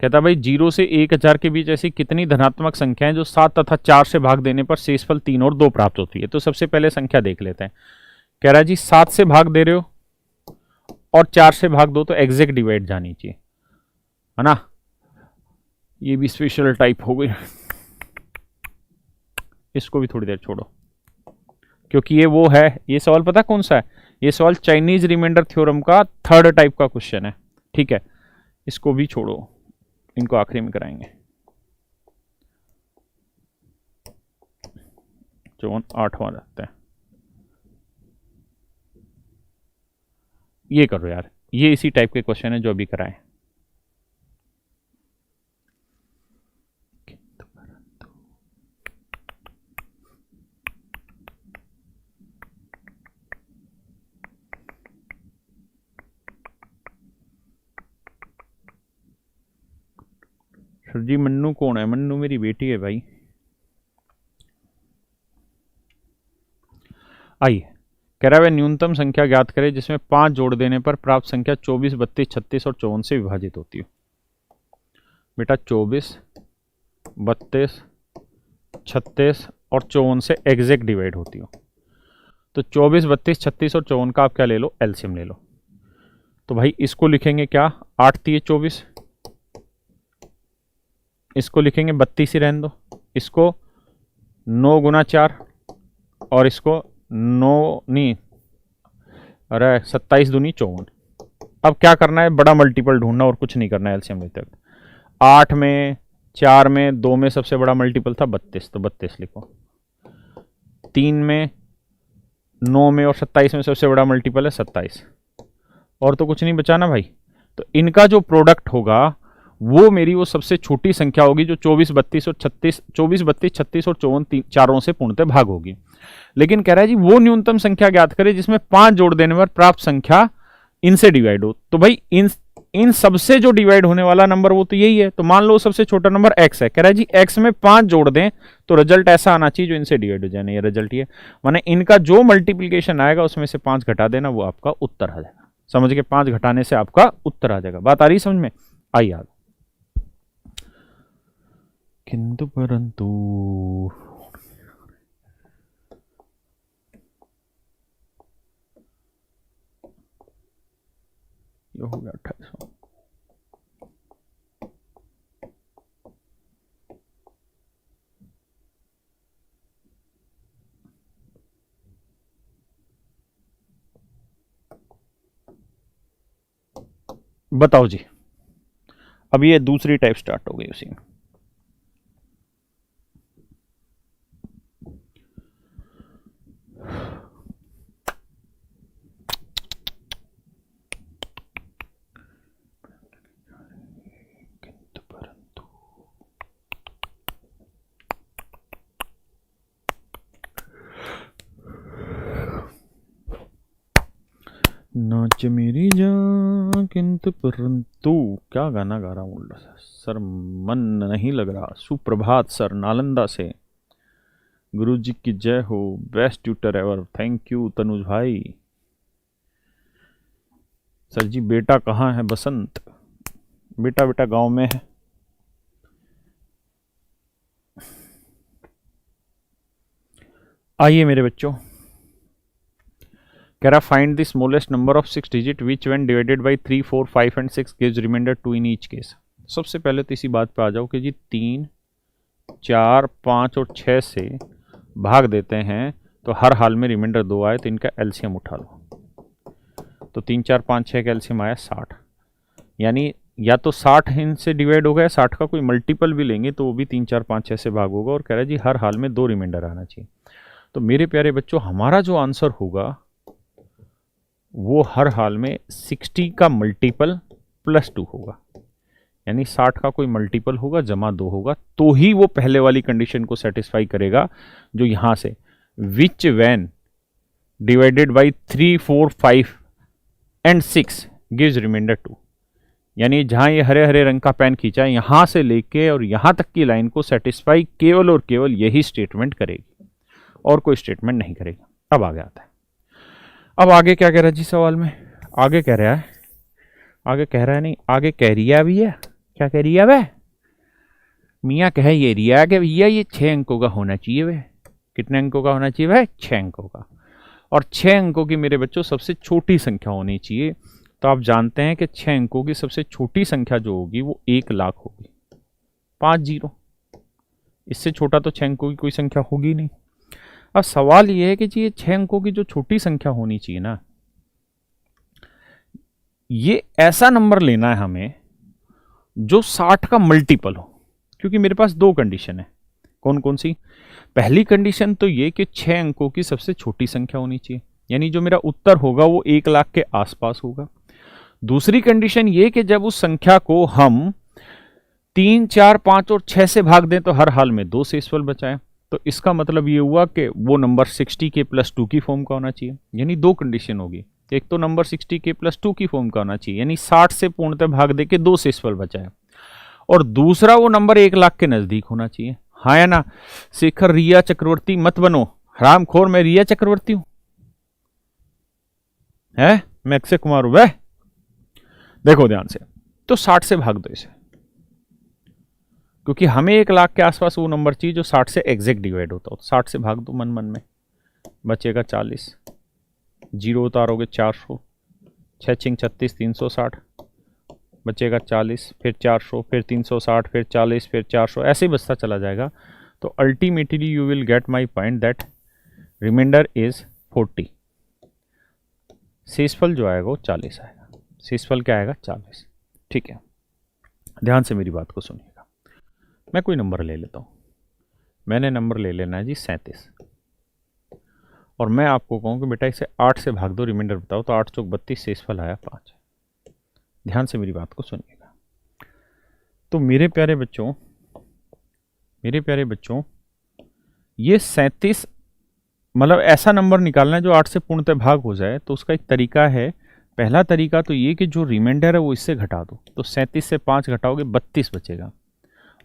कहता भाई 0 से 1000 के बीच ऐसी कितनी धनात्मक संख्या है जो 7 तथा 4 से भाग देने पर शेषफल 3 और 2 प्राप्त होती है। तो सबसे पहले संख्या देख लेते हैं। कह रहा है जी 7 से भाग दे रहे हो और 4 से भाग दो तो एग्जैक्ट डिवाइड जानी चाहिए, है ना। ये भी स्पेशल टाइप हो गई, इसको भी थोड़ी देर छोड़ो क्योंकि ये वो है, ये सवाल पता कौन सा है, ये सवाल चाइनीज रिमाइंडर थ्योरम का 3rd टाइप का क्वेश्चन है, ठीक है। इसको भी छोड़ो, इनको आखिरी में कराएंगे। 8वां रखते हैं, ये करो यार, ये इसी टाइप के क्वेश्चन है जो अभी कराए। सर जी मन्नू कौन है? मन्नू मेरी बेटी है भाई। आइए, कह रहा है न्यूनतम संख्या ज्ञात करें जिसमें 5 जोड़ देने पर प्राप्त संख्या 24, 32, 36 और 54 से विभाजित होती हो। बेटा 24, 32, 36 और 54 से एग्जैक्ट डिवाइड होती हो। तो 24, 32, 36 और 54 का आप क्या ले लो, एलसीएम ले लो। तो भाई इसको लिखेंगे क्या, 8 3 24, इसको लिखेंगे 32 ही रहने दो, इसको 9 गुना 4 और इसको 9 नहीं, अरे 27 दूनी 54। अब क्या करना है, बड़ा मल्टीपल ढूंढना और कुछ नहीं करना है एलसीएम लेते वक्त। 8 में, 4 में, 2 में सबसे बड़ा मल्टीपल था 32, तो 32 लिखो। 3 में, 9 में और 27 में सबसे बड़ा मल्टीपल है 27, और तो कुछ नहीं बचा ना भाई। तो इनका जो प्रोडक्ट होगा वो मेरी वो सबसे छोटी संख्या होगी जो 24, 32 और 36, 24, 32, 36 और 54 चारों से पूर्णतः भाग होगी। लेकिन कह रहा है जी वो न्यूनतम संख्या ज्ञात करें जिसमें 5 जोड़ देने पर प्राप्त संख्या इनसे डिवाइड हो। तो भाई इन सबसे जो डिवाइड होने वाला नंबर वो तो यही है। तो मान लो सबसे छोटा नंबर x है, कह रहा है जी x में 5 जोड़ दें तो रिजल्ट ऐसा आना चाहिए जो इनसे डिवाइड हो जाए। ये रिजल्ट ये माने इनका जो मल्टीप्लीकेशन आएगा उसमें से 5 घटा देना, वो आपका उत्तर आ जाएगा। समझ के 5 घटाने से आपका उत्तर आ जाएगा। बात आ रही समझ में? आई याद। किंतु परंतु ये हो गया 2800। बताओ जी, अब ये दूसरी टाइप स्टार्ट हो गई उसी में। नाच मेरी जान किंतु परंतु, क्या गाना गा रहा हूँ सर, मन नहीं लग रहा। सुप्रभात सर, नालंदा से। गुरु जी की जय हो, best tutor ever, thank you Tanuj भाई। सर जी बेटा कहाँ है? बसंत बेटा गांव में है। आइए मेरे बच्चों, कह रहा find the smallest number of 6 digit which when divided by 3, 4, 5 and 6 gives remainder 2 in each case. सबसे पहले तो इसी बात पे आ जाओ कि जी 3, 4, 5 और 6 से भाग देते हैं तो हर हाल में रिमाइंडर 2 आए, तो इनका एलसीएम उठा लो। तो 3, 4, 5, 6 का एलसीएम आया 60, यानी या तो 60 इनसे डिवाइड हो गया, 60 का कोई मल्टीपल भी लेंगे तो वो भी 3, 4, 5, 6 से भाग होगा। और कह रहा है जी हर हाल में 2 रिमाइंडर आना चाहिए। तो मेरे प्यारे बच्चों, हमारा जो आंसर होगा वो हर हाल में 60 का मल्टीपल प्लस 2 होगा, यानी 60 का कोई मल्टीपल होगा जमा 2 होगा, तो ही वो पहले वाली कंडीशन को सेटिस्फाई करेगा जो यहां से which when divided by 3, 4, 5 and 6 gives remainder 2। यानी जहां ये हरे हरे रंग का पेन खींचा है, यहां से लेके और यहां तक की लाइन को सेटिस्फाई केवल और केवल यही स्टेटमेंट करेगी और कोई स्टेटमेंट नहीं करेगी। अब आगे आता है। अब आगे क्या कह रहा है जी सवाल में? आगे कह रहा है, आगे कह रहा है नहीं, आगे कह रिया भी है क्या कह रही है वह? मियाँ कह ये रिया कि भैया ये 6 अंकों का होना चाहिए। वह कितने अंकों का होना चाहिए? वह 6 अंकों का। और 6 अंकों की मेरे बच्चों सबसे छोटी संख्या होनी चाहिए। तो आप जानते हैं कि 6 अंकों की सबसे छोटी संख्या जो होगी वो 1,00,000 होगी। 5 जीरो, इससे छोटा तो 6 अंकों की कोई संख्या होगी नहीं। अब सवाल ये है कि जी ये 6 अंकों की जो छोटी संख्या होनी चाहिए ना, ये ऐसा नंबर लेना है हमें जो 60 का मल्टीपल हो। क्योंकि मेरे पास दो कंडीशन है। कौन कौन सी? पहली कंडीशन तो ये कि 6 अंकों की सबसे छोटी संख्या होनी चाहिए, यानी जो मेरा उत्तर होगा वो 1,00,000 के आसपास होगा। दूसरी कंडीशन ये कि जब उस संख्या को हम 3, 4, 5 और 6 से भाग दें तो हर हाल में 2 शेषफल बचाएं। तो इसका मतलब ये हुआ कि वो नंबर 60 के प्लस 2 की फॉर्म का होना चाहिए। यानी दो कंडीशन होगी, एक तो नंबर 60 के प्लस 2 की फॉर्म का होना चाहिए, यानी 60 से पूर्णतः भाग दे के 2 शेषफल बचाए, और दूसरा वो नंबर 1,00,000 के नजदीक होना चाहिए। हाँ या ना? शेखर रिया चक्रवर्ती मत बनो, हरामखोर। मैं रिया चक्रवर्ती हूं? है मैं अक्षय कुमार हूं? वह देखो ध्यान से, तो 60 से भाग दो इसे, क्योंकि हमें 1,00,000 के आसपास वो नंबर चाहिए जो 60 से एग्जैक्ट डिवाइड होता हो। 60 से भाग दो मन मन में, बचेगा 40, जीरो उतारोगे 400, 6 छिंग 36, 360, बचेगा 40, फिर 400, फिर 360, फिर 40, फिर 400, ऐसे ही बचता चला जाएगा। तो ultimately you will get my point that remainder is 40। शेषफल जो आएगा वो 40 आएगा। शेषफल क्या आएगा? 40। ठीक है, ध्यान से मेरी बात को सुनिएगा। मैं कोई नंबर ले लेता हूँ। मैंने नंबर ले लेना है जी 37, और मैं आपको कहूँ कि बेटा इसे 8 से भाग दो, रिमाइंडर बताओ। तो 8 चौक 32, शेषफल आया 5। ध्यान से मेरी बात को सुनिएगा। तो मेरे प्यारे बच्चों, ये 37 मतलब ऐसा नंबर निकालना है जो 8 से पूर्णतः भाग हो जाए। तो उसका एक तरीका है। पहला तरीका तो ये कि जो रिमाइंडर है वो इससे घटा दो। तो 37 से 5 घटाओगे 32 बचेगा,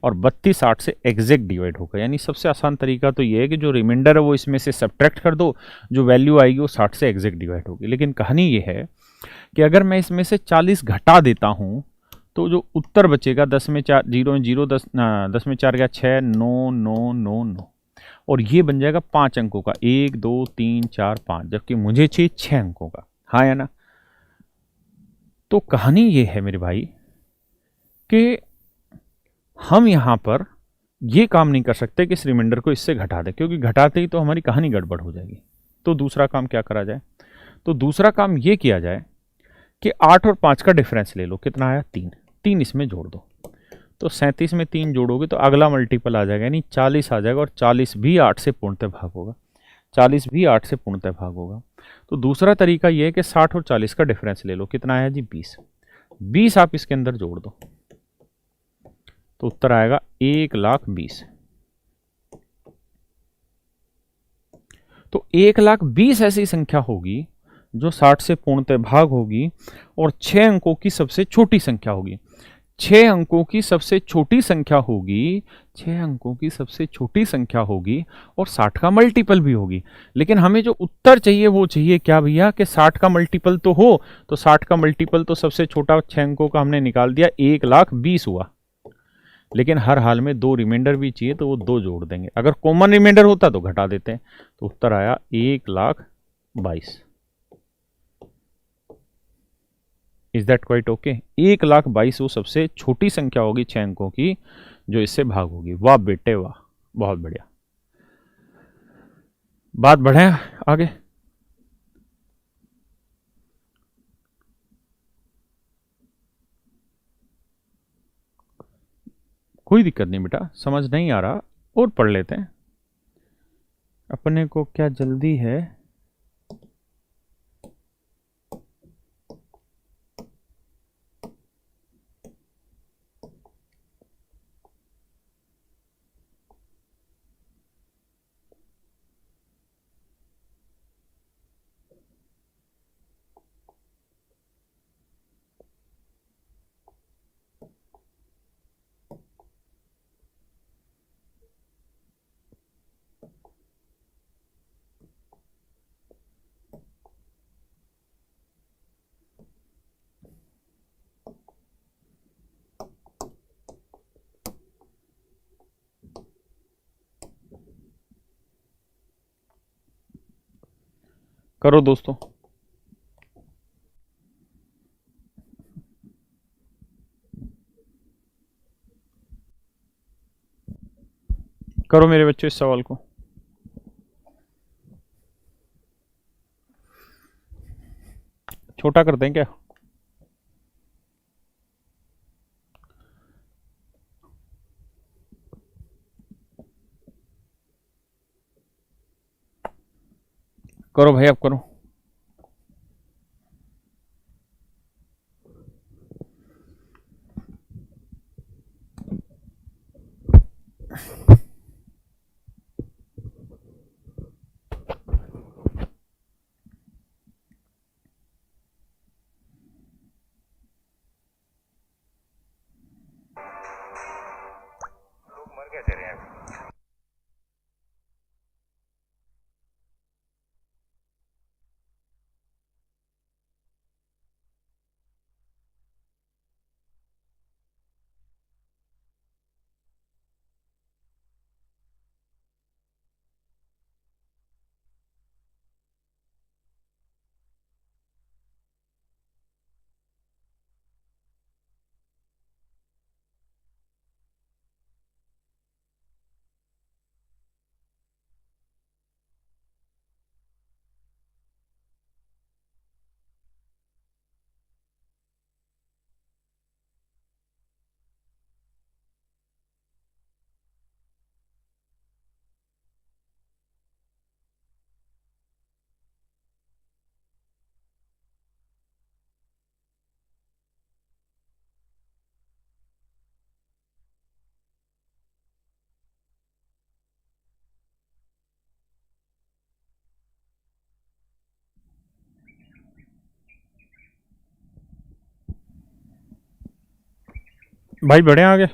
और 32 8 से एग्जैक्ट डिवाइड होगा। यानी सबसे आसान तरीका तो ये है कि जो रिमाइंडर है वो इसमें से सब्ट्रैक्ट कर दो, जो वैल्यू आएगी वो 60 से एग्जैक्ट डिवाइड होगी। लेकिन कहानी ये है कि अगर मैं इसमें से 40 घटा देता हूं तो जो उत्तर बचेगा 10 में 4 जीरो 0 10 10 में 4 गया 6 9 9 9 9, और ये बन जाएगा 5 अंकों का, 1 2 3 4 5, जबकि मुझे चाहिए 6 अंकों का। हाँ या ना? तो कहानी ये है मेरे भाई कि हम यहां पर ये काम नहीं कर सकते कि इस रिमाइंडर को इससे घटा दें, क्योंकि घटाते ही तो हमारी कहानी गड़बड़ हो जाएगी। तो दूसरा काम क्या करा जाए? तो दूसरा काम ये किया जाए कि 8 और 5 का डिफरेंस ले लो। कितना आया? 3। 3 इसमें जोड़ दो। तो 37 में 3 जोड़ोगे तो अगला मल्टीपल आ जाएगा, यानी 40 आ जाएगा, और 40 भी 8 से पूर्णतः भाग होगा। 40 भी 8 से पूर्णतः भाग होगा। तो दूसरा तरीका यह है कि 60 और 40 का डिफरेंस ले लो। कितना आया जी? 20। 20 आप इसके अंदर जोड़ दो तो उत्तर आएगा 1,20,000। तो 1,20,000 ऐसी संख्या होगी जो 60 से पूर्णतः भाग होगी, और 6 अंकों की सबसे छोटी संख्या होगी। 6 अंकों की सबसे छोटी संख्या होगी, 6 अंकों की सबसे छोटी संख्या होगी, और 60 का मल्टीपल भी होगी। लेकिन हमें जो उत्तर चाहिए वो चाहिए क्या भैया? कि 60 का मल्टीपल तो हो। तो 60 का मल्टीपल तो सबसे छोटा 6 अंकों का हमने निकाल दिया, 1,20,000 हुआ। लेकिन हर हाल में 2 रिमाइंडर भी चाहिए, तो वो 2 जोड़ देंगे। अगर कॉमन रिमाइंडर होता तो घटा देते हैं। तो उत्तर आया 1,22,000। Is that quite okay? 1,22,000 वो सबसे छोटी संख्या होगी 6 अंकों की जो इससे भाग होगी। वाह बेटे वाह, बहुत बढ़िया। बात बढ़े आगे। कोई दिक्कत नहीं बेटा, समझ नहीं आ रहा और पढ़ लेते हैं। अपने को क्या जल्दी है? करो दोस्तों, करो मेरे बच्चों इस सवाल को। छोटा कर दें क्या? करो भाई, अब करो। लोग मर कैसे रहे हैं? भाई बढ़े आगे,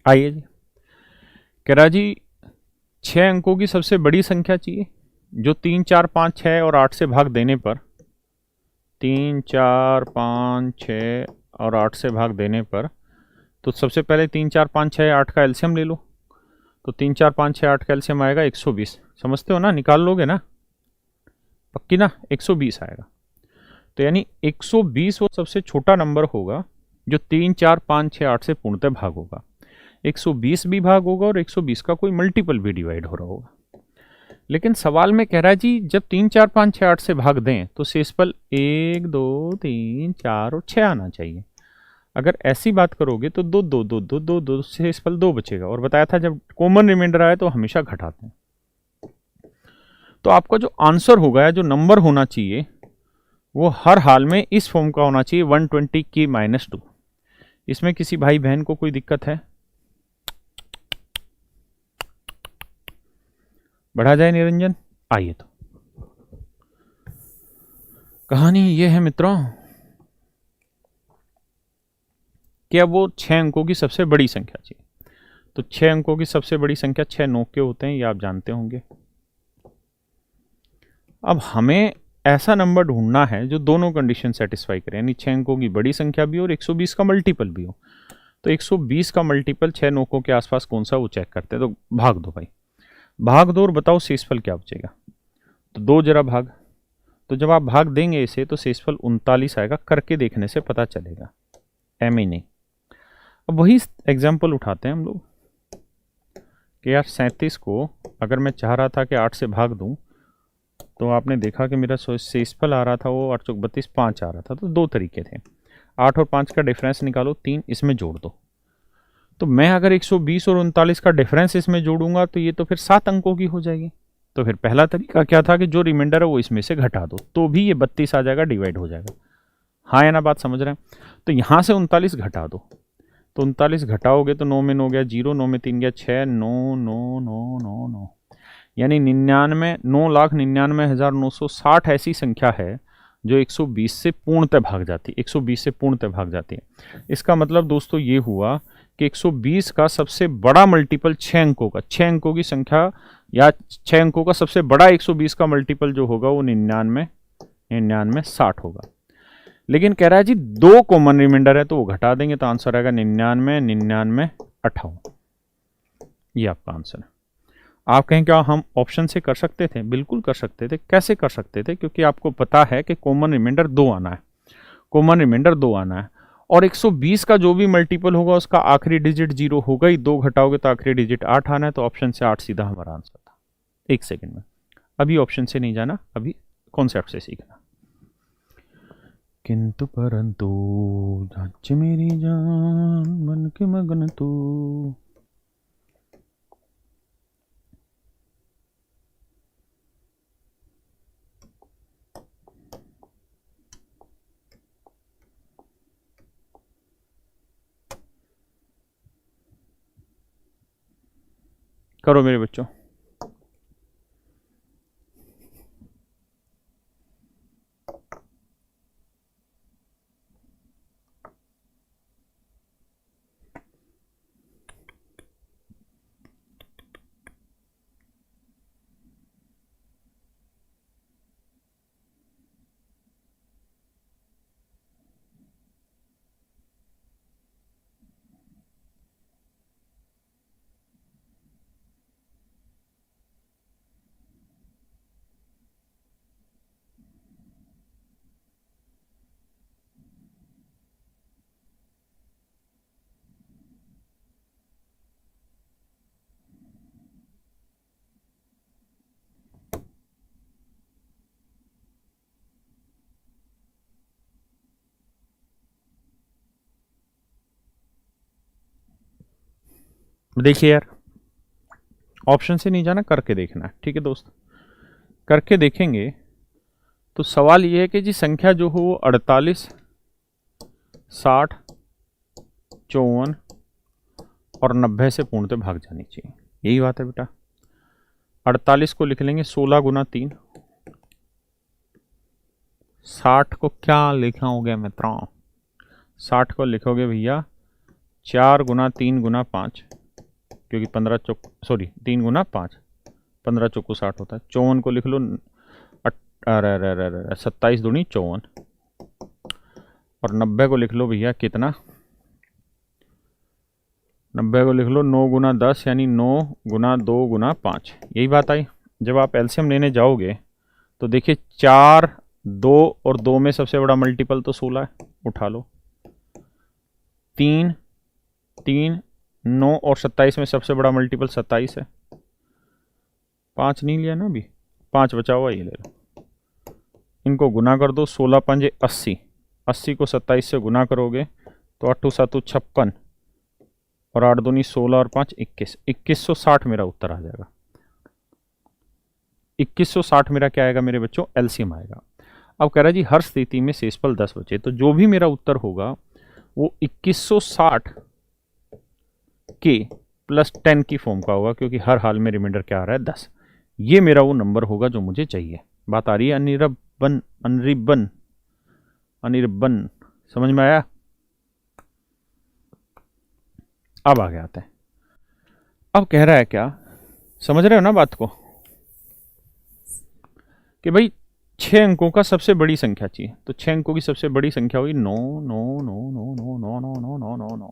आइए जी। कह रहा जी 6 अंकों की सबसे बड़ी संख्या चाहिए जो 3, 4, 5, 6 और 8 से भाग देने पर 3, 4, 5, 6 और 8 से भाग देने पर, तो सबसे पहले 3, 4, 5, 6, 8 का एलसीएम ले लो। तो 3, 4, 5, 6, 8 का एलसीएम आएगा 120। समझते हो ना, निकाल लोगे ना, पक्की ना, 120 आएगा। तो यानी 120 वो सबसे छोटा नंबर होगा जो 3, 4, 5, 6, 8 से पूर्णतः भाग होगा। 120 भी भाग होगा और 120 का कोई मल्टीपल भी डिवाइड हो रहा होगा। लेकिन सवाल में कह रहा है जी जब 3, 4, 5, 6, 8 से भाग दें तो शेषफल 1, 2, 3, 4 और 6 आना चाहिए। अगर ऐसी बात करोगे तो 2, 2, 2, 2, 2, 2 शेषफल 2 बचेगा। और बताया था जब कॉमन रिमाइंडर आए तो हमेशा घटाते हैं। तो आपका जो आंसर होगा या जो नंबर होना चाहिए वो हर हाल में इस फॉर्म का होना चाहिए 120 की -2। इसमें किसी भाई बहन को कोई दिक्कत है? बढ़ा जाए निरंजन? आइए तो कहानी ये है मित्रों, क्या वो 6 अंकों की सबसे बड़ी संख्या चाहिए। तो 6 अंकों की सबसे बड़ी संख्या 6 नोक के होते हैं, ये आप जानते होंगे। अब हमें ऐसा नंबर ढूंढना है जो दोनों कंडीशन सेटिस्फाई करे, यानी 6 अंकों की बड़ी संख्या भी हो और 120 का मल्टीपल भी हो। तो 120 का मल्टीपल 6 नोकों के आसपास कौन सा, वो चेक करते हैं। तो भाग दो भाई, भाग दो और बताओ शेषफल क्या बचेगा। तो 2 जरा भाग, तो जब आप भाग देंगे इसे तो शेषफल 39 आएगा। करके देखने से पता चलेगा, एम ही नहीं। अब वही एग्जाम्पल उठाते हैं हम लोग कि यार 37 को अगर मैं चाह रहा था कि 8 से भाग दूं तो आपने देखा कि मेरा शेषफल आ रहा था वो 8 चौक 32 5 आ रहा था। तो 2 तरीके थे, 8 और 5 का डिफरेंस निकालो, 3 इसमें जोड़ दो। तो मैं अगर 120 और 39 का डिफरेंस इसमें जोड़ूंगा तो ये तो फिर 7 अंकों की हो जाएगी। तो फिर पहला तरीका क्या था कि जो रिमाइंडर है वो इसमें से घटा दो, तो भी ये 32 आ जाएगा, डिवाइड हो जाएगा। हाँ या ना, बात समझ रहे हैं? तो यहाँ से 39 घटा दो, तो 39 घटाओगे तो 9 में 9 गया 0, 9 में 3 गया 6, 9, 9, 9, 9, 9, यानी 9,99,960 ऐसी संख्या है जो 120 से पूर्णतः भाग जाती है। 120 से पूर्णतः भाग जाती है। इसका मतलब दोस्तों ये हुआ कि 120 का सबसे बड़ा मल्टीपल 6 अंकों का, 6 अंकों की संख्या या 6 अंकों का सबसे बड़ा 120 का मल्टीपल जो होगा वो 99, 60 होगा। लेकिन कह रहा है जी 2 कॉमन रिमाइंडर है तो वो घटा देंगे, तो आंसर आएगा 99, 99, 58। ये आपका आंसर है। आप कहें क्या हम ऑप्शन से कर सकते थे? बिल्कुल कर सकते थे। कैसे कर सकते थे? क्योंकि आपको पता है कि कॉमन रिमाइंडर 2 आना है, कॉमन रिमाइंडर 2 आना है, और 120 का जो भी मल्टीपल होगा उसका आखिरी डिजिट 0 होगा ही, 2 घटाओगे तो आखिरी डिजिट 8 आना है, तो ऑप्शन से 8 सीधा हमारा आंसर था। 1 सेकेंड में। अभी ऑप्शन से नहीं जाना, अभी कॉन्सेप्ट से सीखना। किंतु परंतु जांच मेरी जान मन के मगन तू। करो मेरे बच्चों। देखिए यार, ऑप्शन से नहीं जाना, करके देखना है। ठीक है दोस्त, करके देखेंगे तो सवाल ये है कि जी संख्या जो हो वो 48, 60, 54 और 90 से पूर्णतः भाग जानी चाहिए। यही बात है बेटा। 48 को लिख लेंगे 16 गुना 3, 60 को क्या लिखोगे मित्रों? 60 को लिखोगे भैया 4 गुना 3 गुना 5, क्योंकि 3 गुना 5, 15 चौको 60 होता है। 54 को लिख लो 27 दूनी 54, और 90 को लिख लो भैया कितना? 90 को लिख लो 9 गुना 10, यानी 9 गुना 2 गुना 5। यही बात आई। जब आप एलसीएम लेने जाओगे तो देखिए 4, 2 और 2 में सबसे बड़ा मल्टीपल तो 16 है, उठा लो। 3, 9 और 27 में सबसे बड़ा मल्टीपल 27 है। 5 नहीं लिया ना अभी, 5 बचा हुआ, ये ले लो। इनको गुना कर दो, 16 पंजे 80, 80 को 27 से गुना करोगे तो 8 7 56, और 8 दूनी 16 और 5 21, 2160 मेरा उत्तर आ जाएगा। 2160 मेरा क्या आएगा मेरे बच्चों? एलसीएम आएगा। अब कह रहा है जी हर स्थिति में शेषफल 10 बचे, तो जो भी मेरा उत्तर होगा वो 2160 के प्लस 10 की फॉर्म का होगा, क्योंकि हर हाल में रिमाइंडर क्या आ रहा है? 10। ये मेरा वो नंबर होगा जो मुझे चाहिए। बात आ रही है? अनिर्बन समझ में आया? अब आगे आते हैं। अब कह रहा है क्या, समझ रहे हो ना बात को, कि भाई 6 अंकों का सबसे बड़ी संख्या चाहिए। तो 6 अंकों की सबसे बड़ी संख्या हुई 9 9 9 9 9 9 9 9 9 9 9।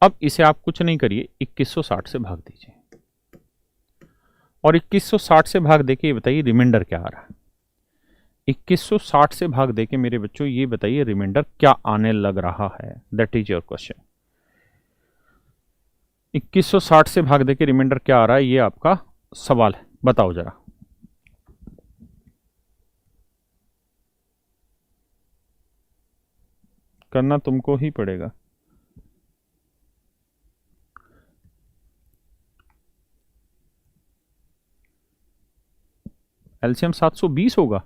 अब इसे आप कुछ नहीं करिए, 2160 से भाग दीजिए, और 2160 से भाग देके ये बताइए रिमाइंडर क्या आ रहा है। 2160 से भाग देके मेरे बच्चों ये बताइए रिमाइंडर क्या आने लग रहा है। That is your question. 2160 से भाग देके रिमाइंडर क्या आ रहा है, ये आपका सवाल है। बताओ जरा। करना तुमको ही पड़ेगा। एलसीएम 720 होगा।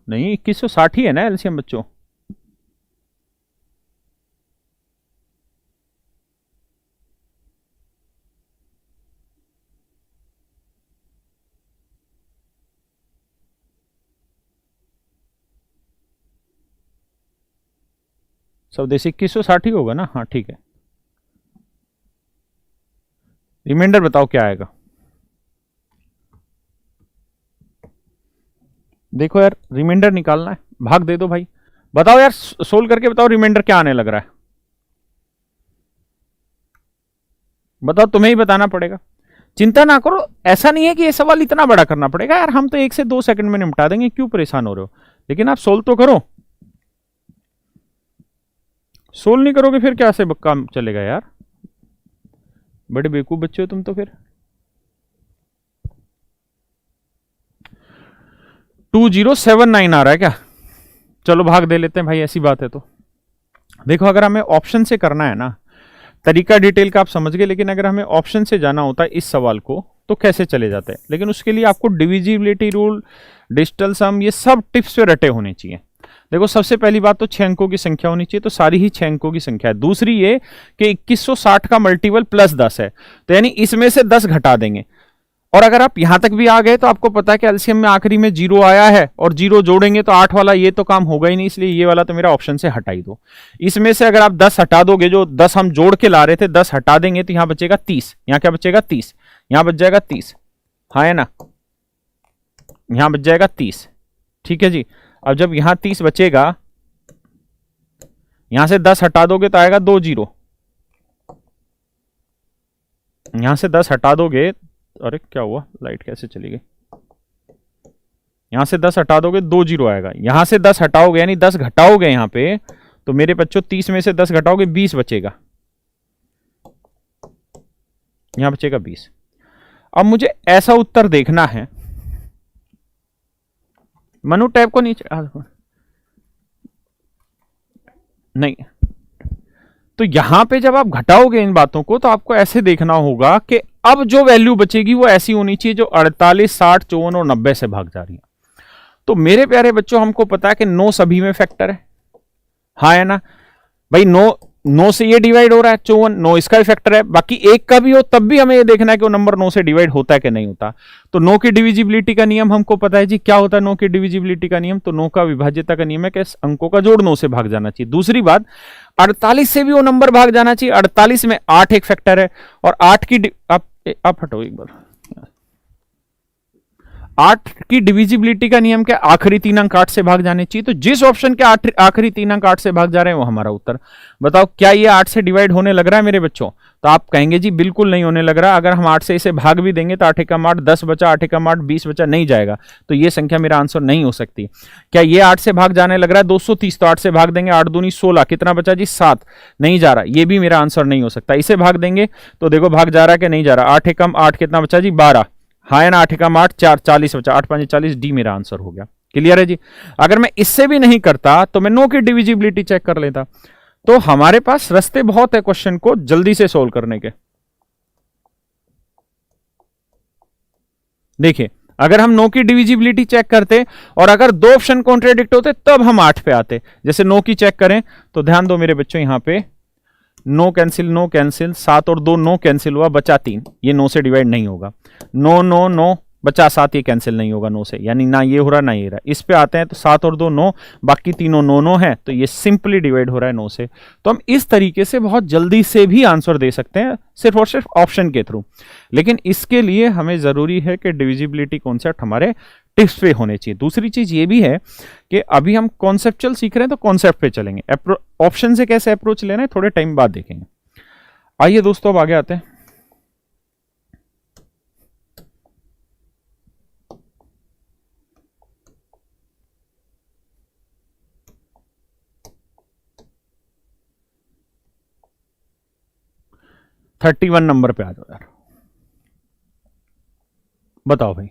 नहीं, 2160 ही है ना एलसीएम बच्चों। स्वदेशी 2160 ही होगा ना? हाँ ठीक है। रिमाइंडर बताओ क्या आएगा। देखो यार, रिमाइंडर निकालना है, भाग दे दो भाई। बताओ यार, सोल्व करके बताओ रिमाइंडर क्या आने लग रहा है। बताओ, तुम्हें ही बताना पड़ेगा। चिंता ना करो, ऐसा नहीं है कि ये सवाल इतना बड़ा करना पड़ेगा यार, हम तो 1 से 2 सेकंड में निपटा देंगे, क्यों परेशान हो रहे हो। लेकिन आप सोल्व तो करो, सोल्व नहीं करोगे फिर क्या से काम चलेगा यार, बड़े बेवकूफ बच्चे हो तुम तो फिर। 2079 आ रहा है क्या? चलो भाग दे लेते हैं भाई, ऐसी बात है तो। देखो, अगर हमें ऑप्शन से करना है ना, तरीका डिटेल का आप समझ गए, लेकिन अगर हमें ऑप्शन से जाना होता है इस सवाल को तो कैसे चले जाते हैं। लेकिन उसके लिए आपको डिविजिबिलिटी रूल, डिजिटल सम, ये सब टिप्स पे रटे होने चाहिए। देखो, सबसे पहली बात तो 6 अंकों की संख्या होनी चाहिए, तो सारी ही 6 अंकों की संख्या है। दूसरी ये कि 2160 का मल्टीपल +10 है, तो यानी इसमें से 10 घटा देंगे। और अगर आप यहां तक भी आ गए तो आपको पता है कि एलसीएम में आखिरी में 0 आया है, और 0 जोड़ेंगे तो 8 वाला ये तो काम होगा ही नहीं, इसलिए ये वाला तो मेरा ऑप्शन से हटा ही दो। इसमें से अगर आप 10 हटा दोगे, जो 10 हम जोड़ के ला रहे थे, 10 हटा देंगे तो यहां बचेगा 30। यहां क्या बचेगा? 30। यहां बच जाएगा 30, हाँ है ना, यहां बच जाएगा 30। ठीक है जी। अब जब यहां 30 बचेगा, यहां से 10 हटा दोगे तो आएगा 2 0। यहां से 10 हटा दोगे, अरे क्या हुआ, लाइट कैसे चली गई। यहां से 10 हटा दोगे 2 0 आएगा। यहां से 10 हटाओगे यानी 10 घटाओगे यहां पे, तो मेरे बच्चों 30 में से 10 घटाओगे 20 बचेगा, यहां बचेगा 20। अब मुझे ऐसा उत्तर देखना है, मनु टैब को नीचे नहीं, तो यहां पे जब आप घटाओगे इन बातों को तो आपको ऐसे देखना होगा कि अब जो वैल्यू बचेगी वो ऐसी होनी चाहिए जो 48, 60, 54 और 90 से भाग जा रही है। तो मेरे प्यारे बच्चों, हमको पता है कि 9 सभी में फैक्टर है, हाँ है ना भाई। 9 से ये डिवाइड हो रहा है 54, 9 इसका भी फैक्टर है, बाकी एक का भी हो तब भी हमें ये देखना है कि वो नंबर 9 से डिवाइड होता है कि नहीं होता। तो 9 की डिविजिबिलिटी का नियम हमको पता है जी, क्या होता है 9 की डिविजिबिलिटी का नियम? तो 9 का विभाज्यता का नियम है कि अंकों का जोड़ 9 से भाग जाना चाहिए। दूसरी बात, 48 से भी वो नंबर भाग जाना चाहिए। 48 में 8 एक फैक्टर है, और 8 की आप हटो एक बार, 8 की डिविजिबिलिटी का नियम क्या? आखिरी 3 अंक 8 से भाग जाने चाहिए। तो जिस ऑप्शन के आखिरी 3 अंक 8 से भाग जा रहे हैं वो हमारा उत्तर। बताओ, क्या ये 8 से डिवाइड होने लग रहा है मेरे बच्चों? तो आप कहेंगे जी बिल्कुल नहीं होने लग रहा। अगर हम 8 से इसे भाग भी देंगे तो 8 एकम 8, 10 बचा, 8 एकम 8, 20 बचा, नहीं जाएगा, तो ये संख्या मेरा आंसर नहीं हो सकती। क्या ये 8 से भाग जाने लग रहा है? 230, तो 8 से भाग देंगे, 8 दूनी 16, कितना बचा जी? 7, नहीं जा रहा, ये भी मेरा आंसर नहीं हो सकता। इसे भाग देंगे तो देखो भाग जा रहा है कि नहीं जा रहा। 8 एकम 8, कितना बचा जी? 12, हाँ है ना, 8 एकम 8, 4, 40 बचा, 8 5 40, डी मेरा आंसर हो गया। क्लियर है जी। अगर मैं इससे भी नहीं करता तो मैं 9 की डिविजिबिलिटी चेक कर लेता। तो हमारे पास रास्ते बहुत है क्वेश्चन को जल्दी से सोल्व करने के। देखिए, अगर हम 9 की डिविजिबिलिटी चेक करते और अगर 2 ऑप्शन कॉन्ट्रेडिक्ट होते तब हम 8 पे आते। जैसे 9 की चेक करें तो ध्यान दो मेरे बच्चों, यहां पे 9 कैंसिल, 9 कैंसिल, 7 और 2 9 कैंसिल हुआ, बचा 3, ये 9 से डिवाइड नहीं होगा। 9 9 9 बचा 7, ये कैंसिल नहीं होगा 9 से, यानी ना ये हो रहा ना ये रहा। इस पे आते हैं तो 7 और 2 9, बाकी तीनों 9 9 है, तो ये सिंपली डिवाइड हो रहा है 9 से। तो हम इस तरीके से बहुत जल्दी से भी आंसर दे सकते हैं सिर्फ और सिर्फ ऑप्शन के थ्रू। लेकिन इसके लिए हमें जरूरी है कि डिविजिबिलिटी कॉन्सेप्ट हमारे टिप्स पे होने चाहिए। दूसरी चीज ये भी है कि अभी हम कॉन्सेप्चुअल सीख रहे हैं तो कॉन्सेप्ट पे चलेंगे, ऑप्शन से कैसे अप्रोच लेना है थोड़े टाइम बाद देखेंगे। आइए दोस्तों, अब आगे आते हैं। थर्टी 31 नंबर पे आ जाओ यार, बताओ भाई।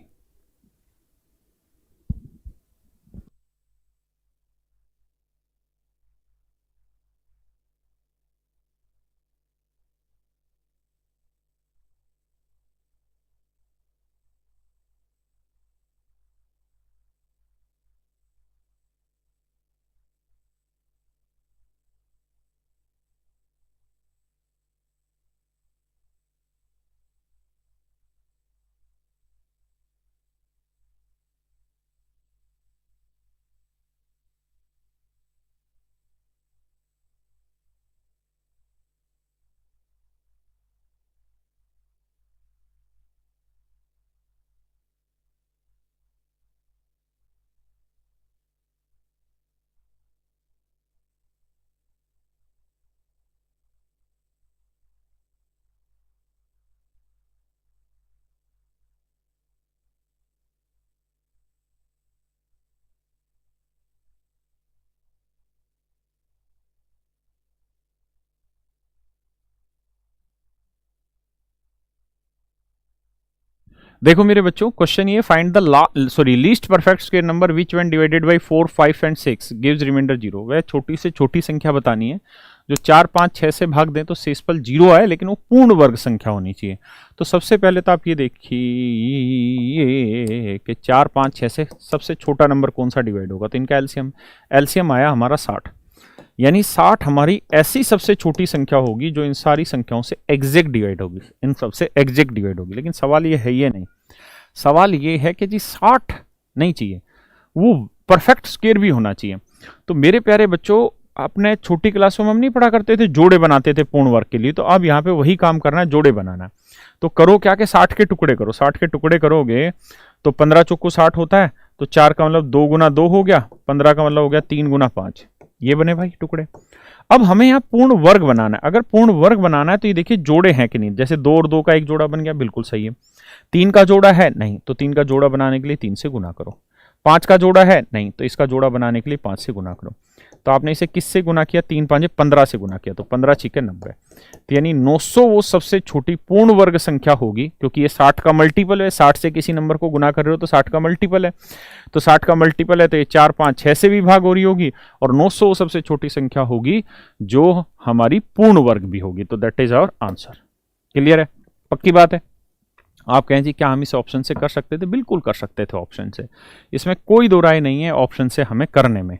देखो मेरे बच्चों, क्वेश्चन ये, find the least perfect square number which when divided by 4, 5 and 6 gives remainder 0। वह छोटी से छोटी संख्या बतानी है जो 4, 5, 6 से भाग दें तो शेषफल 0 आए, लेकिन वो पूर्ण वर्ग संख्या होनी चाहिए। तो सबसे पहले तो आप ये देखिए कि 4, 5, 6 से सबसे छोटा नंबर कौन सा डिवाइड होगा। तो इनका एलसीएम आया हमारा 60, यानी 60 हमारी ऐसी सबसे छोटी संख्या होगी जो इन सारी संख्याओं से एग्जैक्ट डिवाइड होगी, इन सबसे एग्जैक्ट डिवाइड होगी। लेकिन सवाल ये है ये नहीं, सवाल ये है कि जी 60 नहीं चाहिए, वो परफेक्ट स्क्वायर भी होना चाहिए। तो मेरे प्यारे बच्चों, अपने छोटी क्लासों में हम नहीं पढ़ा करते थे, जोड़े बनाते थे पूर्ण वर्ग के लिए, तो अब यहाँ पे वही काम करना है, जोड़े बनाना है। तो करो क्या कि 60 के टुकड़े करो, 60 के टुकड़े करोगे तो 15 चौको 60 होता है, तो 4 का मतलब 2 गुना 2 हो गया, 15 का मतलब हो गया 3 गुना 5, ये बने भाई टुकड़े। अब हमें यहाँ पूर्ण वर्ग बनाना है। अगर पूर्ण वर्ग बनाना है तो ये देखिए जोड़े हैं कि नहीं, जैसे 2 और 2 का एक जोड़ा बन गया, बिल्कुल सही है। 3 का जोड़ा है नहीं, तो 3 का जोड़ा बनाने के लिए 3 से गुना करो। 5 का जोड़ा है नहीं, तो इसका जोड़ा बनाने के लिए 5 से गुना करो। तो आपने इसे किससे गुना किया, 3 5 15 से गुना किया, तो 15 6 90, तो यानी 900 वो सबसे छोटी पूर्ण वर्ग संख्या होगी, क्योंकि ये 60 का मल्टीपल है। 60 से किसी नंबर को गुना कर रहे हो तो 60 का मल्टीपल है, तो 60 का मल्टीपल है, तो ये 4 5 6 से भी भाग हो रही होगी, और 900 वो सबसे छोटी संख्या होगी जो हमारी पूर्ण वर्ग भी होगी। तो that is our answer. Clear है, पक्की बात है। आप कहें जी क्या हम इस ऑप्शन से कर सकते थे, बिल्कुल कर सकते थे ऑप्शन से, इसमें कोई दो राय नहीं है ऑप्शन से हमें करने में,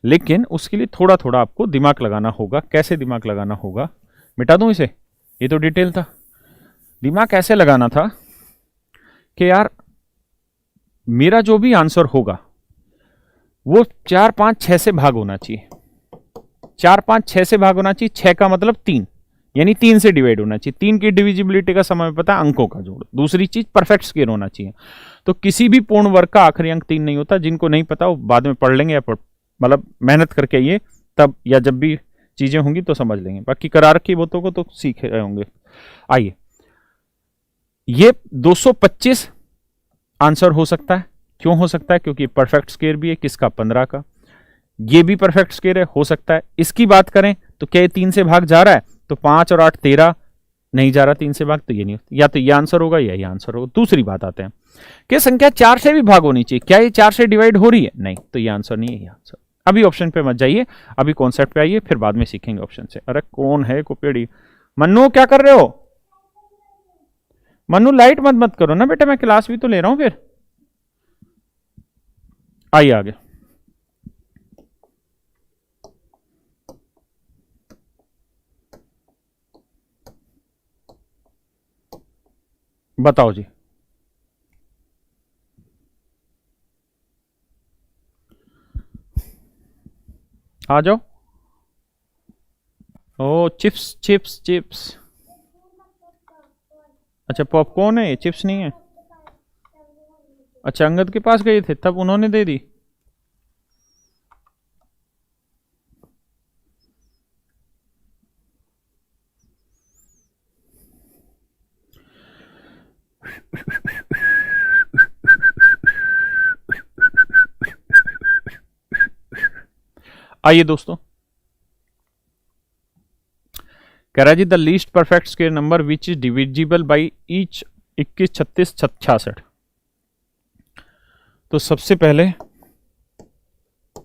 लेकिन उसके लिए थोड़ा थोड़ा आपको दिमाग लगाना होगा। कैसे दिमाग लगाना होगा, मिटा दूं इसे, ये तो डिटेल था। दिमाग कैसे लगाना था कि यार मेरा जो भी आंसर होगा वो 4 5 6 से भाग होना चाहिए, 4 5 6 से भाग होना चाहिए। 6 का मतलब 3, यानी 3 से डिवाइड होना चाहिए। 3 की डिविजिबिलिटी का समय पता है, अंकों का जोड़। दूसरी चीज परफेक्ट स्क्वायर होना चाहिए। तो किसी भी पूर्ण वर्ग का आखिरी अंक 3 नहीं होता। जिनको नहीं पता वो बाद में पढ़ लेंगे, या मतलब मेहनत करके आइए तब, या जब भी चीजें होंगी तो समझ लेंगे। बाकी करार की बातों को तो सीख रहे होंगे। आइए, ये 225 आंसर हो सकता है। क्यों हो सकता है, क्योंकि परफेक्ट स्क्वायर भी है, किसका, 15 का। ये भी परफेक्ट स्क्वायर है, हो सकता है। इसकी बात करें तो क्या ये 3 से भाग जा रहा है, तो 5 और 8 13, नहीं जा रहा 3 से भाग, तो ये नहीं, या तो ये आंसर होगा या ये आंसर होगा। दूसरी बात आते हैं कि संख्या 4 से भी भाग होनी चाहिए। क्या ये 4 से डिवाइड हो रही है, नहीं, तो ये आंसर नहीं है, ये आंसर। अभी ऑप्शन पे मत जाइए, अभी कॉन्सेप्ट पे आइए, फिर बाद में सीखेंगे ऑप्शन से। अरे कौन है कोपेड़ी, मन्नू क्या कर रहे हो, मन्नू लाइट मत करो ना बेटा, मैं क्लास भी तो ले रहा हूं। फिर आइए आगे। बताओ जी, आ जाओ। ओ चिप्स चिप्स चिप्स, अच्छा पॉपकॉर्न है ये, चिप्स नहीं है। अच्छा अंगद के पास गए थे तब उन्होंने दे दी। आइए दोस्तों, कह रहा जी the least perfect square number which is divisible by each 21 36 66। तो सबसे पहले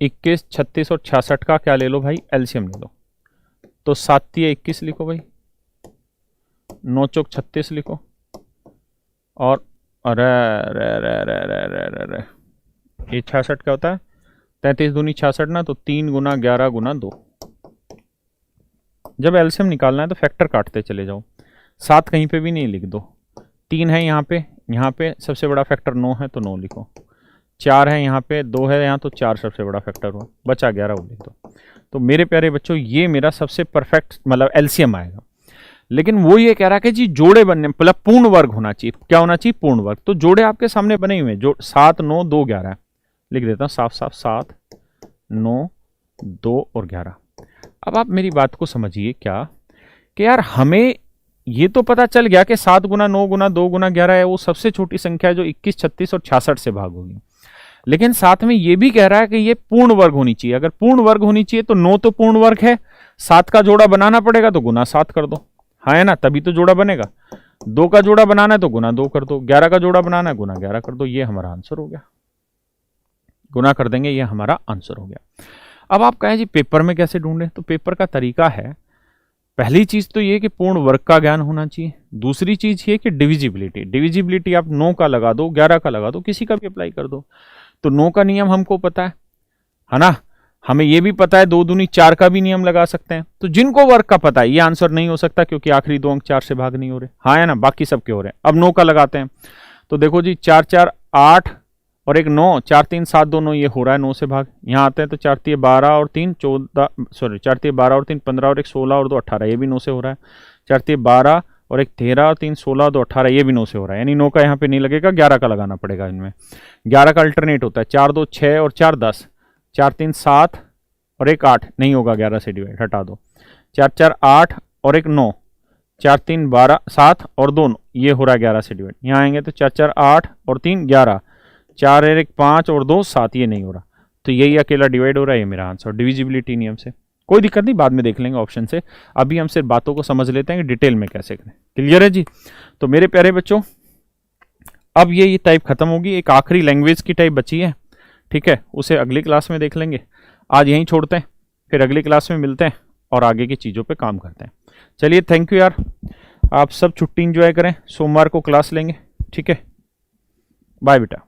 21 36 और 66 का क्या ले लो भाई, एलसीएम ले लो। तो 7 21 लिखो भाई, 9 चौक 36 लिखो, और अरे रे रे रे रे रे रे रे, ये 66 क्या होता है, 33 दूनी 66 ना, तो 3 गुना 11 गुना 2। जब एलसीएम निकालना है तो फैक्टर काटते चले जाओ। 7 कहीं पे भी नहीं लिख दो, 3 है यहाँ पे सबसे बड़ा फैक्टर 9 है तो 9 लिखो, 4 है यहाँ पे, 2 है यहाँ, तो 4 सबसे बड़ा फैक्टर हो, बचा 11 वो लिख दो। तो मेरे प्यारे बच्चों ये मेरा सबसे परफेक्ट मतलब एलसीएम आएगा। लेकिन वो ये कह रहा है कि जी जोड़े बनने मतलब पूर्ण वर्ग होना चाहिए। क्या होना चाहिए, पूर्ण वर्ग। तो जोड़े आपके सामने बने हुए हैं, जो 7 9 2 11 लिख देता हूँ साफ साफ, 7 9 2 और 11। अब आप मेरी बात को समझिए क्या कि यार हमें ये तो पता चल गया कि 7 गुना 9 गुना 2 गुना 11 है वो सबसे छोटी संख्या है जो 21 36 और 66 से भाग होगी। लेकिन साथ में ये भी कह रहा है कि ये पूर्ण वर्ग होनी चाहिए। अगर पूर्ण वर्ग होनी चाहिए तो 9 तो पूर्ण वर्ग है, 7 का जोड़ा बनाना पड़ेगा, तो गुना 7 कर दो, हाँ है ना, तभी तो जोड़ा बनेगा। 2 का जोड़ा बनाना है तो गुना 2 कर दो, 11 का जोड़ा बनाना है गुना 11 कर दो, ये हमारा आंसर हो गया। गुना कर देंगे, ये हमारा आंसर हो गया। अब आप कहें जी पेपर में कैसे ढूंढें, तो पेपर का तरीका है, पहली चीज तो ये कि पूर्ण वर्ग का ज्ञान होना चाहिए। दूसरी चीज ये कि डिविजिबिलिटी, डिविजिबिलिटी आप 9 का लगा दो, 11 का लगा दो, किसी का भी अप्लाई कर दो। तो 9 का नियम हमको पता है ना, हमें ये भी पता है 2 दूनी 4 का भी नियम लगा सकते हैं। तो जिनको वर्ग का पता है, ये आंसर नहीं हो सकता क्योंकि आखिरी 2 अंक 4 से भाग नहीं हो रहे, हाँ है ना, बाकी सबके हो रहे हैं। अब 9 का लगाते हैं, तो देखो जी 4 4 8 और एक 9, 4 3 7 दोनों ये हो रहा है 9 से भाग। यहाँ आते हैं तो 4 3 12 और 3 14, सॉरी 4 3 12 और 3 15 और एक 16 और 2 18, ये भी 9 से हो रहा है। 4 3 12 और एक 13 और 3 16 और 2 18, ये भी 9 से हो रहा है। यानी 9 का यहाँ पे नहीं लगेगा, 11 का लगाना पड़ेगा। इनमें 11 का अल्टरनेट होता है, 4 2 6 और 4 10, 4 3 7 और एक 8, नहीं होगा 11 से डिवाइड, हटा दो। 4 4 8 और एक 9, 4 3 12 7 और 2, ये हो रहा है 11 से डिवाइड। यहाँ आएंगे तो 4 4 8 और 3 11, 4 और एक 5 और 2 7, ये नहीं हो रहा, तो यही अकेला डिवाइड हो रहा है, ये मेरा आंसर डिविजिबिलिटी नियम से। कोई दिक्कत नहीं, बाद में देख लेंगे ऑप्शन से, अभी हम सिर्फ बातों को समझ लेते हैं कि डिटेल में कैसे करें। क्लियर है जी? तो मेरे प्यारे बच्चों, अब ये टाइप खत्म होगी, एक आखिरी लैंग्वेज की टाइप बची है, ठीक है, उसे अगली क्लास में देख लेंगे। आज यहीं छोड़ते हैं, फिर अगली क्लास में मिलते हैं और आगे की चीज़ों पे काम करते हैं। चलिए, थैंक यू यार, आप सब छुट्टी एंजॉय करें, सोमवार को क्लास लेंगे, ठीक है, बाय बेटा।